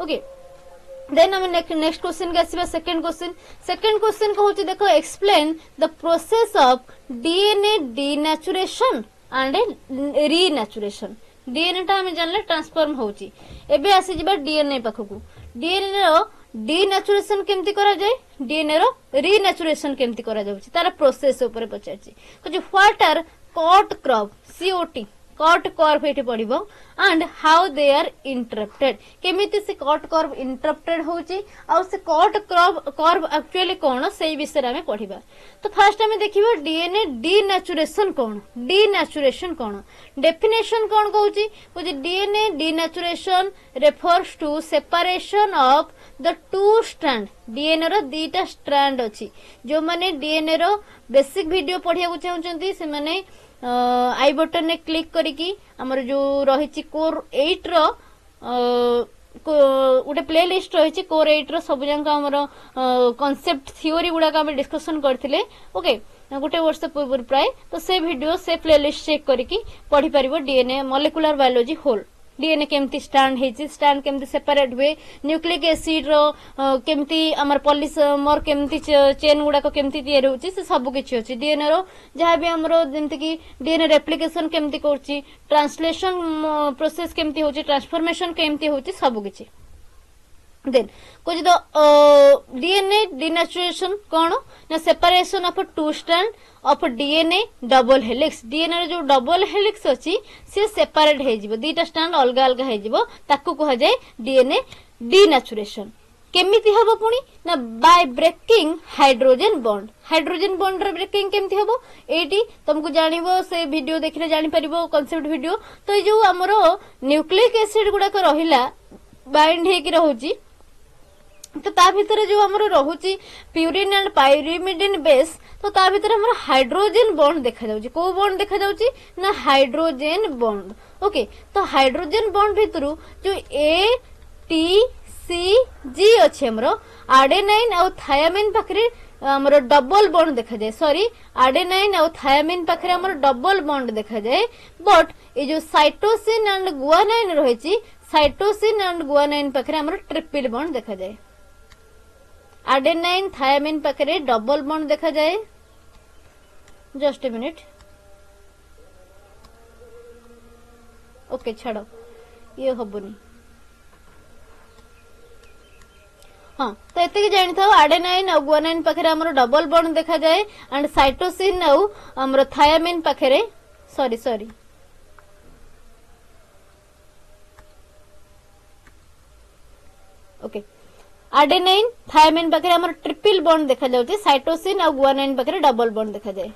ओके देन हम नेक्स्ट क्वेश्चन के आसीबा सेकंड क्वेश्चन को होची देखो explain the process of DNA denaturation and renaturation DNA टा हम जानले ट्रांसफॉर्म होची एबे आसी जिबा डीएनए पाखकू डीएनए रो डीनेचुरेशन केमती करा जाय डीएनए रो रीनेचुरेशन केमती करा जाउची तार प्रोसेस ऊपर पचारची कुछ what are cot crop COT cot curve एठी पड़िबो and how they are interpreted केमिति से कट कर्व इंटरप्टेड होची आ से कट कर्व एक्चुअली कोन से विषय रे पढिबा तो फर्स्ट हम देखिबो डीएनए डीनेचुरेशन कोन डेफिनेशन कोन कहूची बुझी DNA denaturation refers to separation of the two strand DNA रो दीटा स्ट्रैंड अछि जो माने डीएनए रो बेसिक वीडियो पढिया को चाहउचंती से माने आई बटन ने क्लिक करिकी हमर जो रहिची कोर 8 रो गोटे प्ले लिस्ट रहिची कोर 8 रो सब जंका हमर कांसेप्ट थ्योरी गुडा का हम डिस्कशन करथिले ओके गोटे वर्ष पूर्व प्राय तो से वीडियो से प्ले लिस्ट चेक करिकी पढि परिबो DNA molecular biology whole DNA केमती स्टैंड हेची स्टैंड केमती सेपरेट हुए न्यूक्लिक एसिड रो केमती हमर पॉलीमर केमती चेन गुडा को केमती तयार होची से सब किछि अछि डीएनए रो जहां भी हमरो जेंति कि डीएनए रेप्लिकेशन केमती करछि ट्रांसलेशन प्रोसेस केमती होची ट्रांसफॉर्मेशन केमती होची सब किछि देन कुछ दो डीएनए डीनेचुरेशन कोन ना separation of two strand of DNA double helix DNA रो जो डबल हेलिक्स अछि से सेपरेट हे जिवो दीटा स्ट्रैंड अलग अलग हे जिवो ताकू कह जाय डीएनए डीनेचुरेशन केमिति हबो पुनी ना बाय ब्रेकिंग हाइड्रोजन बॉन्ड रो ब्रेकिंग केमिति हबो एटी तुमको जानिबो से वीडियो देखिले जानि परिबो कांसेप्ट वीडियो तो ए जो हमरो न्यूक्लिक एसिड गुडा को रहिला बाइंड हे कि रहउची तो ता भीतर जो हमरो रहउची प्यूरिन एंड पाइरिमिडिन बेस तो ता भीतर हमरो हाइड्रोजन बॉन्ड देखा जाउची को बॉन्ड देखा जाउची ना हाइड्रोजन बॉन्ड ओके तो हाइड्रोजन बॉन्ड भीतरु जो ए टी सी जी अछि हमरो आडेनाइन और थायामिन पाखरे हमरो डबल बॉन्ड देखा जाए सॉरी आडेनाइन और थायामिन पाखरे हमरो डबल बॉन्ड देखा जाए बट ए जो साइटोसिन एंड गुआनाइन रहिची साइटोसिन एंड गुआनाइन पाखरे हमरो ट्रिपल बॉन्ड देखा जाए आडेनाइन थायामिन पाखरे डबल बॉन्ड देखा जाए जस्ट ए मिनिट ओके छाड़ो ये हबनी हाँ तो एते जानि थाओ आडेनाइन और गुआनाइन पाखरे हमरो डबल बॉन्ड देखा जाए एंड साइटोसिन और हमरो थायामिन पाखरे सॉरी ओके आडेनाइन थायामिन पाखरे हमर ट्रिपल बॉन्ड देखा जाउची साइटोसिन और गुआनाइन पाखरे डबल बॉन्ड देखा जाए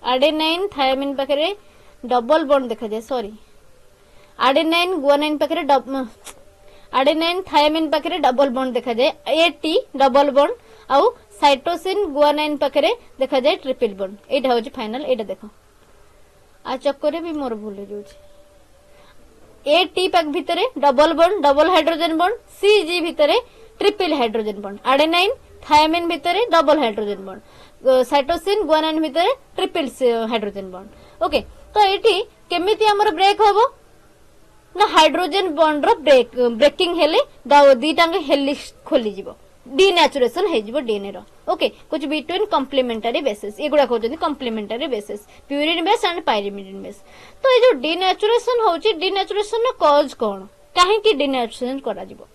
आडेनाइन थायमिन पाखे डबल बॉन्ड देखा जाए सॉरी आडेनाइन गुआनाइन पाखे आडेनाइन थायमिन पाखे डबल बॉन्ड देखा जाए एटी डबल बॉन्ड आउ साइटोसिन गुआनाइन पाखे देखा जाए ट्रिपल बॉन्ड एटा होची फाइनल एटा देखो आ चक्कर भी मोर भूल हो ए टी पाक भितरे double bond double hydrogen bond C G भितरे triple hydrogen bond adenine thymine भितरे double hydrogen bond cytosine guanine भितरे ट्रिपल हाइड्रोजन बॉन्ड ओके तो एटी केमिति हमर ब्रेक हबो ना हाइड्रोजन बॉन्ड रो ब्रेकिंग हेले दीटांग हेलिक्स खोली जिवो डीनेचुरेशन हे जिवो डीएनए रो ओके कुछ बिटवीन कॉम्प्लीमेंटरी बेसिस एगुडा कहउछन complementary bases purine base and pyrimidine base तो ए जो डीनेचुरेशन होउची डीनेचुरेशन नो कॉज कोन काहे कि डीनेचुरेशन करा जिवो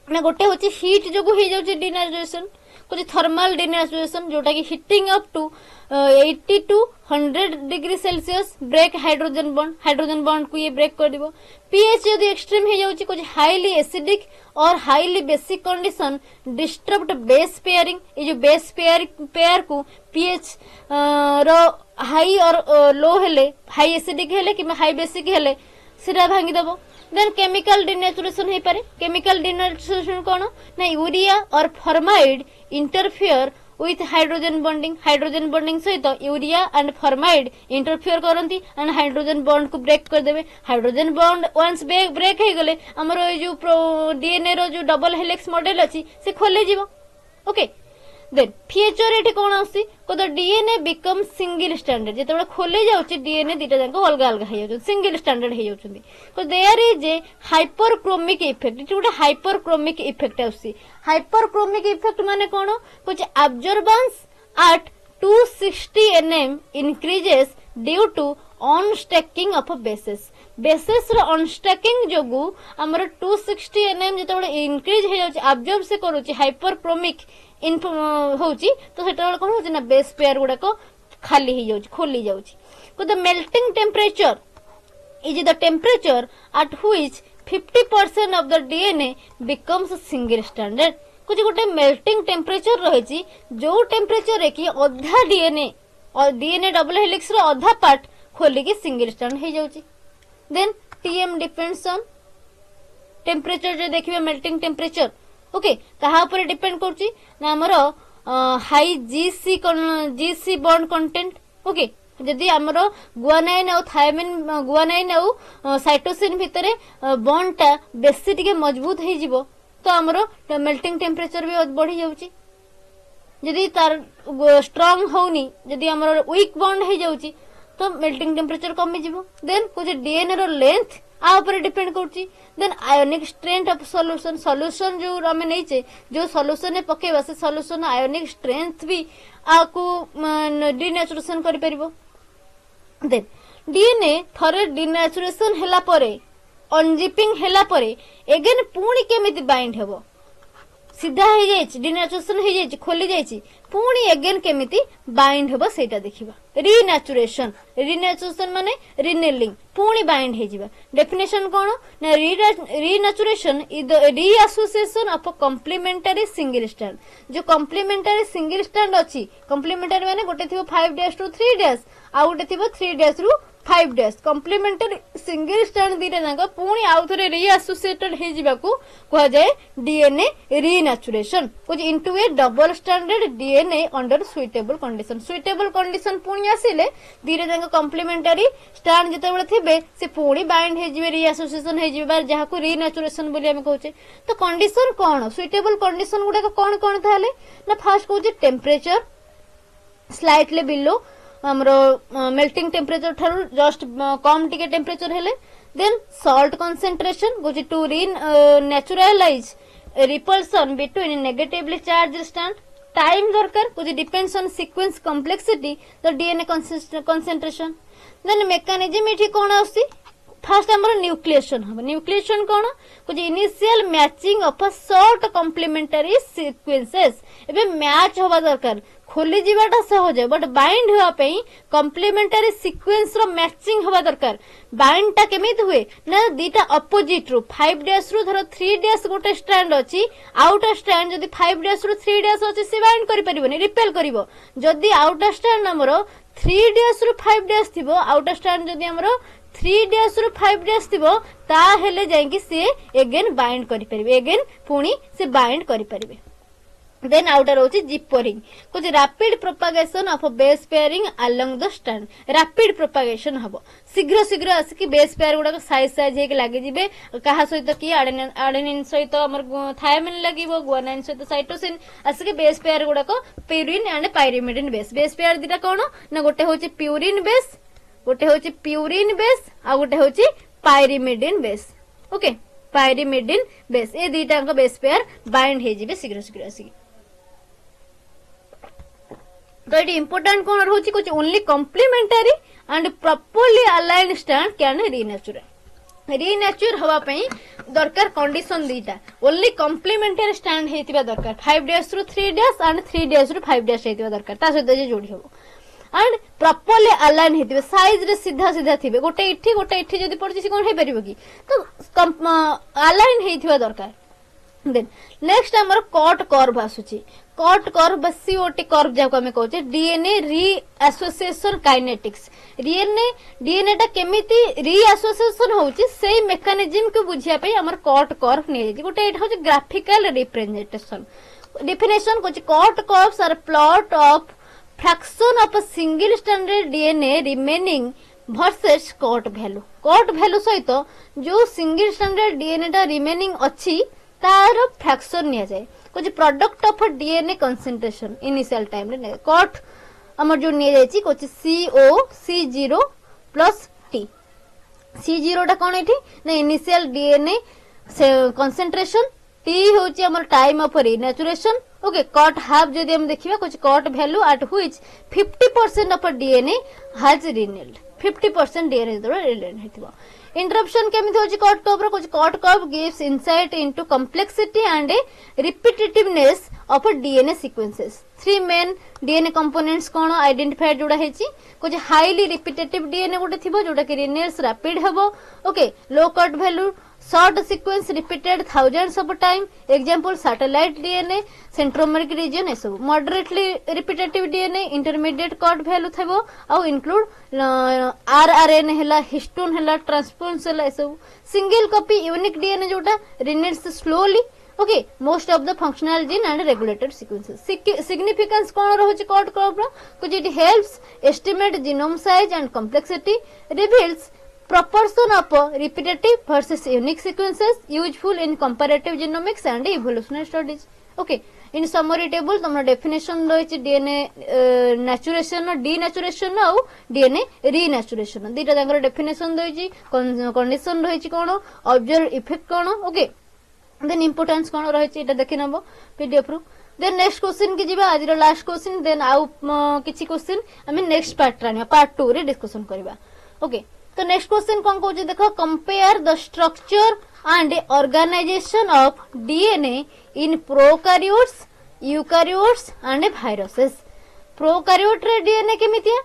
ना गोटे होची हीट जोगु हे जाउची डीनेचुरेशन कुछ थर्मल डीनेचुरेशन जोटा कि heating up to 80 to 100 degree Celsius break hydrogen bond को ये ब्रेक कर दिबो पीएच यदि एक्सट्रीम हे जाउची कुछ हाईली एसिडिक और highly basic condition disturbed base pairing ये जो बेस पेयर को पीएच रो हाई और लो हेले हाई एसिडिक हेले कि हाई बेसिक हेले सिरा भांगी दबो देन केमिकल डिनेचुरेशन हे पारे केमिकल डिनेचुरेशन कोन ना यूरिया और formamide interfere with hydrogen bonding सहित यूरिया एंड फॉर्माइड इंटरफियर करती एंड हाइड्रोजन बॉन्ड को ब्रेक कर देबे हाइड्रोजन बॉन्ड वंस ब्रेक हे गले हमर ए जो डीएनए रो जो डबल हेलिक्स मॉडल अछि से खोले जीवो ओके देन फ्यूचर एठी कोन आसी को the DNA become single standard जेते खोले जाउची डीएनए दिटा जाक अलग अलग हे जाउची सिंगल स्टैंडर्ड हे जाउची को there is a hyperchromic effect it गोटे हाइपरक्रोमिक इफेक्ट आसी हाइपरक्रोमिक इफेक्ट माने कोन कुछ absorbance at 260 nm increases due to unstacking of bases रो अनस्टैकिंग जोगु हमर 260 nm जेते इंक्रीज हे जाउची एब्जॉर्ब से करूची हाइपरक्रोमिक होउची तो सेटा कोन होची ना बेस पेयर गुडा को खाली हे जाउची खोली जाउची को the melting temperature is the temperature at which 50% of the DNA becomes single standard कुछ गोटे मेल्टिंग टेम्परेचर रही जो टेम्परेचर रे कि अधा डीएनए और डीएनए डबल हेलिक्स रो अधा पार्ट खोली की सिंगल स्टैंड हे जाउची then TM depends on temperature जे देखिबे मेल्टिंग टेम्परेचर ओके कहा ऊपर डिपेंड करची ना हमरो high GC bond content okay जदि हमरो गुआनाइन और थायमिन गुआनाइन और साइटोसिन भितरे बॉन्ड ता बेसी टिके मजबूत हे जिवो तो हमरो मेल्टिंग टेम्परेचर भी बढ़ी जाउची जदि तार स्ट्रांग होनी जदि हमरो वीक बॉन्ड हे जाउची तो मेल्टिंग टेम्परेचर कमी जिवो देन कुछ डीएनए रो लेंथ आ ऊपर डिपेंड करची then ionic strength of solution जो हमें नैचे जो सॉल्यूशन ने पकेबा से सॉल्यूशन आयोनिक स्ट्रेंथ भी आकू डीनेचुरेशन करि परिबो देन डीएनए थरे डीनेचुरेशन हेला परे अनजिपिंग हेला परे एगेन पुणी केमिति बाइंड हेबो सीधा हे जाइछि डीनेचुरेशन हे जाइछि खोली जाइछि पुणी एगेन केमिति बाइंड हेबो सेटा देखिबा रीनेचुरेशन माने रिनेलिंग पुणी बाइंड हे जिबा डेफिनेशन कोन ना renaturation is the reassociation of a complementary single strand जो कॉम्प्लीमेंटरी सिंगल स्ट्रैंड अछि कॉम्प्लीमेंटरी माने गोटे थिबो 5 डैश टू 3 डैश आ गोटे थिबो 3 डैश रु 5 डैश कॉम्प्लीमेंटरी सिंगल स्ट्रैंड दिरे जांग पुणी आउ थरे रीएसोसिएटेड हे जिबा को कहा जाय डीएनए रीनेचुरेशन कुछ into A double standard DNA under suitable condition पुणी आसिले धीरे जांग कॉम्प्लीमेंटरी स्ट्रैंड जते बेले थिबे से पुणी बाइंड हे जिबे रीएसोसिएशन हे जिबे जहा को रीनेचुरेशन बोली हम कहउचे तो कंडीशन कोन सुइटेबल कंडीशन गुडा कोन कोन थाले ना फर्स्ट कहउचे टेम्परेचर स्लाइटली बिलो हमरो मेल्टिंग टेम्परेचर थारु जस्ट कम टिके टेम्परेचर हेले देन सॉल्ट कंसंट्रेशन गोची to neutralize repulsion between negatively charge stand time दरकार कुछ depends on sequence complexity the DNA concentration then mechanism एठी कोन आसी फर्स्ट हमर न्यूक्लिएशन हम न्यूक्लिएशन कोन कुछ initial matching of a short complementary sequences एबे मैच होबा दरकार खोली जीवाटा सहज बट बाइंड हुआ पई कॉम्प्लीमेंटरी सीक्वेंस रो मैचिंग होबा दरकार बाइंड टा केमित हुए ना दीटा अपोजिट रु 5 डैश रु धरो 3 डैश गोटे स्ट्रैंड अछि आउटर स्ट्रैंड जदी 5 डैश रु 3 डैश अछि से बाइंड करि परिबोनी रिपेल करिवो जदी आउटर स्ट्रैंड हमरो 3 days रु 5 days थिबो आउटर स्ट्रैंड जदी हमरो 3 days रु 5 days थिबो ता हेले जाई कि से अगेन बाइंड करि परिबे अगेन पुणी से बाइंड करि परिबे देन आउटर होची जिपरिंग कुछ rapid propagation of base pairing along the strand rapid propagation हबो शीघ्र शीघ्र आसी बेस पेयर गुडा साइज साइज हे लागि जिबे कहा सहित कि एडेनिन सहित हमर थायमिन लागिवो गुआनाइन सहित साइटोसिन आसी बेस पेयर गुडा को प्यूरिन एंड पाइरिमिडिन बेस पेयर दिटा कोन ना गोटे होची प्यूरिन बेस गोटे होची प्यूरिन बेस आ गोटे होची pyrimidine base okay pyrimidine base ए दीटा को बेस पेयर बाइंड हे जिबे शीघ्र शीघ्र आसी तो ये इम्पोर्टेंट कौन रोची कुछ only complementary and properly aligned strand can renature हवा पई दरकार कंडीशन दीटा ओनली कॉम्प्लीमेंटरी स्ट्रैंड हेतिबा दरकार 5 days रु 3 days एंड 3 days रु 5 days हेतिबा दरकार ता सहित जे जोडी हबो एंड प्रॉपर्ली अलाइन हेतिबे साइज रे सीधा सीधा थिबे गोटे इठी जदी पड़छि कोन हे परिबो की तो अलाइन हेतिबा दरकार देन नेक्स्ट हमर कट कर्व आसुची कट कर्व सीओटी कर्व जाको हमें कहचे डीएनए री एसोसिएशन काइनेटिक्स डीएनए टा केमिति री एसोसिएशन होची सेही मेकानिज्म को बुझिया पे हमर कट कर्व नै जे गोटे एटा होची ग्राफिकल रिप्रेजेंटेशन डेफिनेशन कोची cot curves are plot of fraction of a single standard DNA remaining versus cot value सहित जो सिंगल स्टैंडर्ड डीएनए टा रिमेनिंग अछि तार फ्रैक्शन निया जाए कुछ product of DNA concentration initial time रे कट हमर जो निया जायछि कुछ CO C0 + T C0 टा कोन एठी ना इनिशियल डीएनए कंसंट्रेशन T होची हमर time of renaturation okay cot half जदी हम देखिबा कुछ cot value at which 50% of DNA has reannealed 50% DNA दरो रिनेल्ड हेतिबा इंटरप्शन केमिति होची कट कर्व कुछ cot curve gives insight into complexity and repetitiveness of DNA sequences 3 main DNA components कोन आइडेंटिफाइड जोडा हेची कुछ हाईली रिपीटेटिव डीएनए गोटे थिबो जोडा कि रिनेल्स रैपिड हबो okay low cot value short sequence repeated thousands of time example satellite DNA centromeric region ए सब moderately repetitive DNA intermediate cot value थबो आ इंक्लूड आरआरएनए हला हिस्टोन हला ट्रांसपोन्स हला ए सब सिंगल कॉपी यूनिक डीएनए जोटा reanneals slowly okay most of the functional gene and regulated sequences significance कोन रहउची कट कर्व कुछ it helps estimate genome size and complexity reveals proportion of repetitive versus unique sequences useful in comparative genomics and evolutionary studies okay in summary table तमरा definition रहिछि DNA naturation denaturation आ DNA renaturation दीटा जांगर definition रहिछि condition रहिछि कोन observe effect कोन okay then importance कोन रहिछि एटा देखि नबो पीडीएफ रु देन नेक्स्ट क्वेश्चन की जिबा आज रो लास्ट क्वेश्चन देन आउ किछि क्वेश्चन हमें नेक्स्ट पार्ट रानिया पार्ट 2 रे डिस्कशन करबा ओके तो नेक्स्ट क्वेश्चन कौन कहूँ देखो compare the structure and organisation of DNA in prokaryotes eukaryotes and viruses prokaryote रे डीएनए केमितिया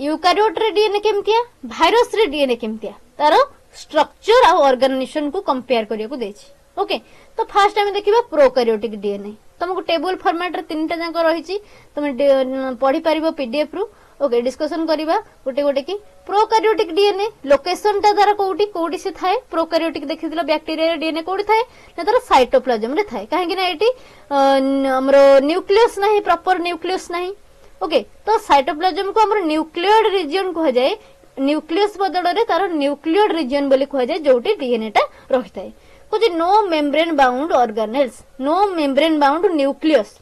यूकैरियोट रे डीएनए केमितिया वायरस रे डीएनए केमितिया तारो स्ट्रक्चर और ऑर्गेनाइजेशन को कंपेयर करिया को देछि ओके तो फर्स्ट टाइम देखिबा प्रोकैरियोटिक डीएनए तुमको टेबल फॉर्मेट रे तीनटा जाक रहिछि तुम पढी परिबो पीडीएफ रु ओके डिस्कशन करिबा गोटे गोटे की प्रोकैरियोटिक डीएनए लोकेशन ता तारा कोउटी से थाए प्रोकैरियोटिक देखिदिलो बैक्टीरिया डीएनए कोउटी थाए ना तारा साइटोप्लाज्म रे थाए काहे कि ना एटी हमरो न्यूक्लियस नाही प्रॉपर न्यूक्लियस नाही ओके तो साइटोप्लाज्म को हमरो न्यूक्लियड रीजन कह जाए न्यूक्लियस बदल रे तारा न्यूक्लियड रीजन बोली कह जाए जोटी डीएनए टा रहि थाए कुछ no membrane bound organelles no membrane bound nucleus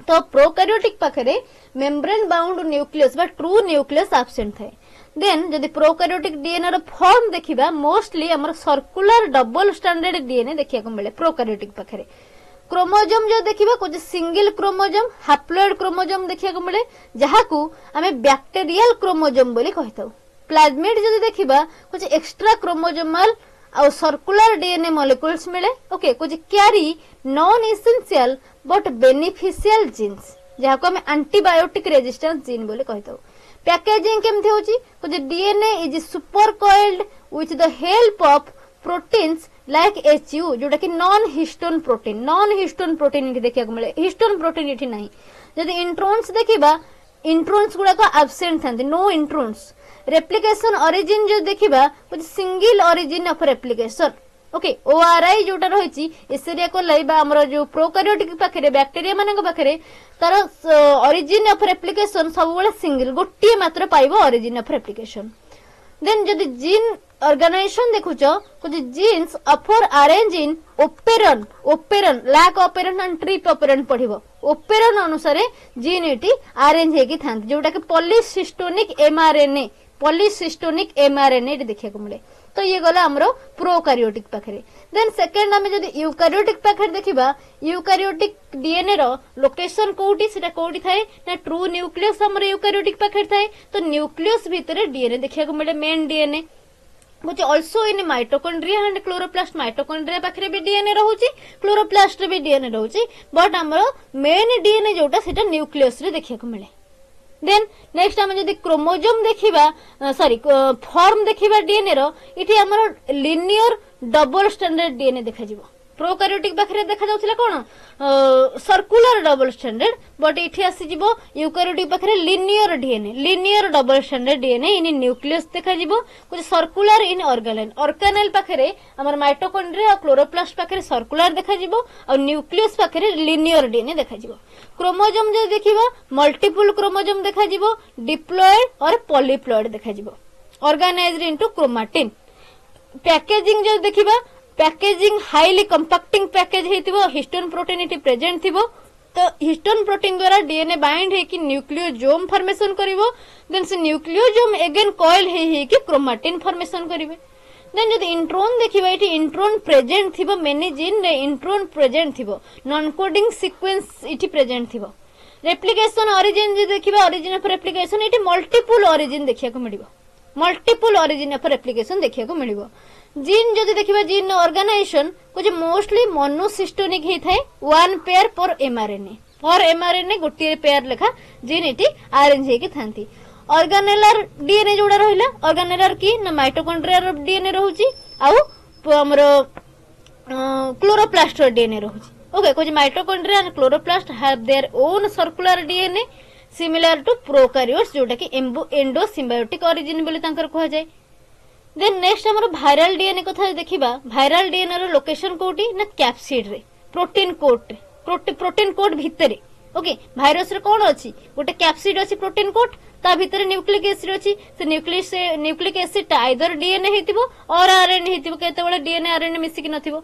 तो प्रोकैरियोटिक पाखरे मेम्ब्रेन बाउंड न्यूक्लियस बा ट्रू न्यूक्लियस एब्सेंट थाए देन जदि प्रोकैरियोटिक डीएनए रो फॉर्म देखिबा मोस्टली हमर सर्कुलर डबल स्टैंडर्ड डीएनए देखिया को मिले प्रोकैरियोटिक पाखरे क्रोमोसोम जो देखिबा कुछ सिंगल क्रोमोसोम हैप्लॉइड क्रोमोसोम देखिया को मिले जहा को हमें बैक्टीरियल क्रोमोसोम बोली कहताउ प्लाज्मिड जदि देखिबा कुछ एक्स्ट्रा क्रोमोसोमल और सर्कुलर डीएनए मॉलिक्यूल्स मिले ओके कुछ carry non essential but beneficial genes जहा को हमें एंटीबायोटिक रेजिस्टेंस जीन बोले कहताउ पैकेजिंग केमथि होची कुछ DNA is super coiled with the help of proteins like HU जोटा कि नॉन हिस्टोन प्रोटीन इठी देखिया को मिले हिस्टोन प्रोटीन इठी नाही जदि इंट्रोन्स देखिबा इंट्रोन्स गुड़ाक आब्सेंट था नो इंट्रोन्स रेप्लिकेशन ओरिजिन जो देखा single origin of replication okay ORI जोटा रही एसेरिया कोलाई आमर जो प्रोकारियोटिक पाखे बैक्टेरिया मान पाखे तार ओरिजिन ऑफ रेप्लिकेशन सब सिंगल गोटे मात्र पाइब ओरिजिन ऑफ रेप्लिकेशन देन जदि जीन ऑर्गेनाइजेशन देखुच कुछ genes offer arrange in operon lac operon and trp operon पढ़िबो ओपेरन अनुसार जीन एटी अरेंज हेकी थांती जोटा कि पॉलीसिस्टोनिक एमआरएनए देखा मिले तो ये गला हमरो प्रोकारियोटिक पाखे देन सेकेंड आम जब यूकारियोटिक पाखे देखा यूकारियोटिक डीएनए रो लोकेशन कोठी सेटा कोठी थाए ना ट्रू न्यूक्लियस हमर यूकारियोटिक पाखे थाए तो न्यूक्लियस भितर डीएनए देखा मिले main DNA which also in mitochondria and chloroplast mitochondria पाखरे भी डीएनए रहउची क्लोरोप्लास्ट रे भी डीएनए रहउची बट हमरो मेन डीएनए जोटा सेटा न्यूक्लियस रे देखिया को मिले देन नेक्स्ट हम जदी क्रोमोसोम देखिबा सॉरी फॉर्म देखिबा डीएनए रो इठी हमरो लिनियर डबल स्टैंडर्ड डीएनए देखा जिवो प्रोकारियोटिक पाखरे देखा जाउथिला कोन सर्कुलर डबल स्टैंडर्ड बट इठी आसी जिवो यूकारियोटिक पाखरे linear double standard DNA in nucleus देखा जिवो कुछ सर्कुलर इन ऑर्गेनेल पाखरे हमर माइटोकॉन्ड्रिया और क्लोरोप्लास्ट पाखरे सर्कुलर देखा जिवो और न्यूक्लियस पाखरे लिनियर डीएनए देखा जिवो क्रोमोसोम जे देखिबा मल्टीपल क्रोमोसोम देखा जिवो डिप्लॉयड और पॉलीप्लॉयड देखा जिवो ऑर्गेनाइज्ड इनटू क्रोमैटिन पैकेजिंग जो देखिबा पैकेजिंग हाईली कंपैक्टिंग पैकेज हेतिबो हिस्टोन प्रोटीन इटी प्रेजेंट थिबो तो हिस्टोन प्रोटीन द्वारा डीएनए बाइंड हे कि न्यूक्लियोजोम फॉर्मेशन करिवो देन से न्यूक्लियोजोम अगेन कॉइल हे कि क्रोमैटिन फॉर्मेशन करिवे देन जदि इंट्रोन देखिबा इटी इंट्रोन प्रेजेंट थिबो मेनी जीन रे इंट्रोन प्रेजेंट थिबो नॉन कोडिंग सीक्वेंस इटी प्रेजेंट थिबो रेप्लिकेशन ओरिजिन जे देखिबा ओरिजिन ऑफ रेप्लिकेशन इटी मल्टीपल ओरिजिन देखिया को मिलिबो मल्टीपल ओरिजिन ऑफ रेप्लिकेशन देखिया को मिलिबो जीन जदि देखिबा जीन ऑर्गेनाइजेशन कुछ मोस्टली मोनोसिस्टोनिक ही थाए वन पेयर पर एमआरएनए गोटे पेयर लेखा जीन एटी अरेंज हेकी थांती ऑर्गेनेलर डीएनए जोड़ा रहिला ऑर्गेनेलर की ना माइटोकॉन्ड्रिया डीएनए रहउची आउ हमरो क्लोरोप्लास्ट डीएनए रहउची ओके कुछ mitochondria and chloroplast have their own circular DNA similar to prokaryotes जोटा कि एंडो सिम्बायोटिक ओरिजिन बोली तांकर कहा जाय देन नेक्स्ट हमर वायरल डीएनए कथा देखिबा वायरल डीएनए रो लोकेशन कोठी ना कैप्सिड रे प्रोटीन कोट भितरे ओके भाइरस रे कोन अछि गोटे कैप्सिड अछि प्रोटीन कोट ता भितरे न्यूक्लिक एसिड अछि से न्यूक्लिक एसिड आइदर डीएनए हेतिबो और आरएनए हेतिबो केते बेले डीएनए आरएनए मिसी कि नथिबो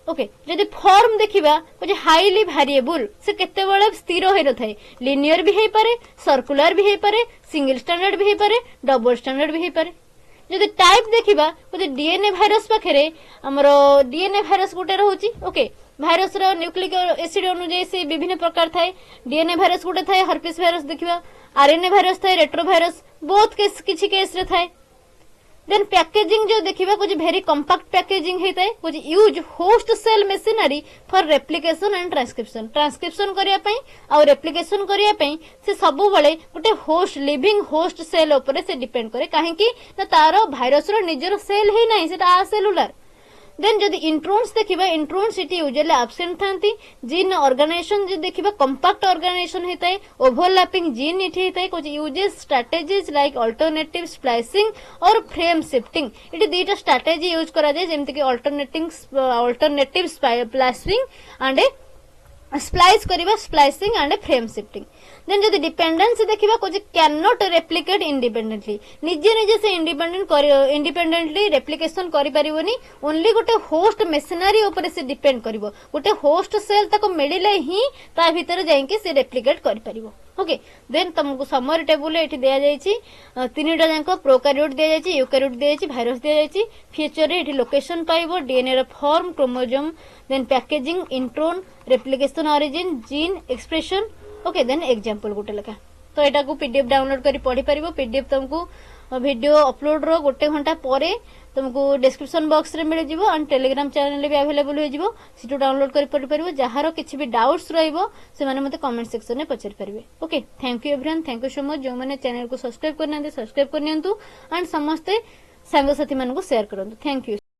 ओके जदि फॉर्म देखिबा कुछ हाईली वेरिएबल से केते बेले स्थिर होय नथाय लिनियर भी हे पारे सर्कुलर भी हे पारे सिंगल स्टैंडर्ड भी हे पारे डबल स्टैंडर्ड भी हे पारे जदि टाइप देखिबा कुछ डीएनए वायरस पाखरे हमरो डीएनए वायरस गोटे रहउची ओके वायरस रो न्यूक्लिक एसिड अनुसार से विभिन्न प्रकार थाए डीएनए वायरस गोटे थाए हर्पिस वायरस देखिबा आरएनए वायरस थाए रेट्रो वायरस बहुत केस किछि केस रे थाए देन पैकेजिंग जो देखिबा कुछ वेरी कंपैक्ट पैकेजिंग हेताए कुछ use host cell machinery for replication and transcription करिया पई आ रेप्लिकेशन करिया पई से सब बळे गोटे होस्ट लिविंग होस्ट सेल ऊपर से डिपेंड करे काहे कि ना तारो भाइरस रो निजर सेल हे नाही सेटा आ सेलुलर देन जदि इंट्रोन्स देखिबा इंट्रोन्स इटी यूजुअली एब्सेंट थांती जीन ऑर्गेनाइजेशन जो देखिबा कंपैक्ट ऑर्गेनाइजेशन हेताए ओवरलैपिंग जीन इटी हेताए कुछ uses strategies like alternative splicing और फ्रेम शिफ्टिंग इटी दीटा स्ट्रेटजी यूज करा जाय जेमति कि अल्टरनेटिव स्प्लाइसिंग एंड स्प्लाइस करिबा splicing and frame shifting then जदि डिपेंडेंसी देखिबा कुछ कैन नॉट रेप्लिकेट इंडिपेंडेंटली निजे से इंडिपेंडेंटली रेप्लिकेशन करि परिबोनी ओनली गोटे होस्ट मशीनरी ऊपर से डिपेंड करिवो गोटे होस्ट सेल ताको मिलिले ही ता भीतर जाई के से रेप्लिकेट करि परिबो ओके देन तुमको समरी टेबुल एठी दिया जायछि तीनटा जांको प्रोकारियोट दिया जायछि यूकारियोट दिया जायछि वायरस दिया जायछि फ्यूचर रे एठी लोकेशन पाइबो डीएनए रो form chromosome then packaging intron replication origin gene expression okay then example गोटे लेखा तो एटा को पीडीएफ डाउनलोड करी पढ़ी परिबो पीडीएफ तुमको वीडियो अपलोड रो गोटे घंटा परे तुमको डिस्क्रिप्शन बॉक्स रे मिल जिवो एंड टेलीग्राम चैनल भी अवेलेबल हो जिवो सिटो डाउनलोड करी पढ़ी परिबो जहारो किछि भी डाउट्स रहइबो से माने मते कमेंट सेक्शन में पचर परिबे okay thank you everyone thank you so much जो माने चैनल को सब्सक्राइब करनांते सब्सक्राइब करनियंतु एंड समस्त सांग साथी मानको शेयर करंतु थैंक यू।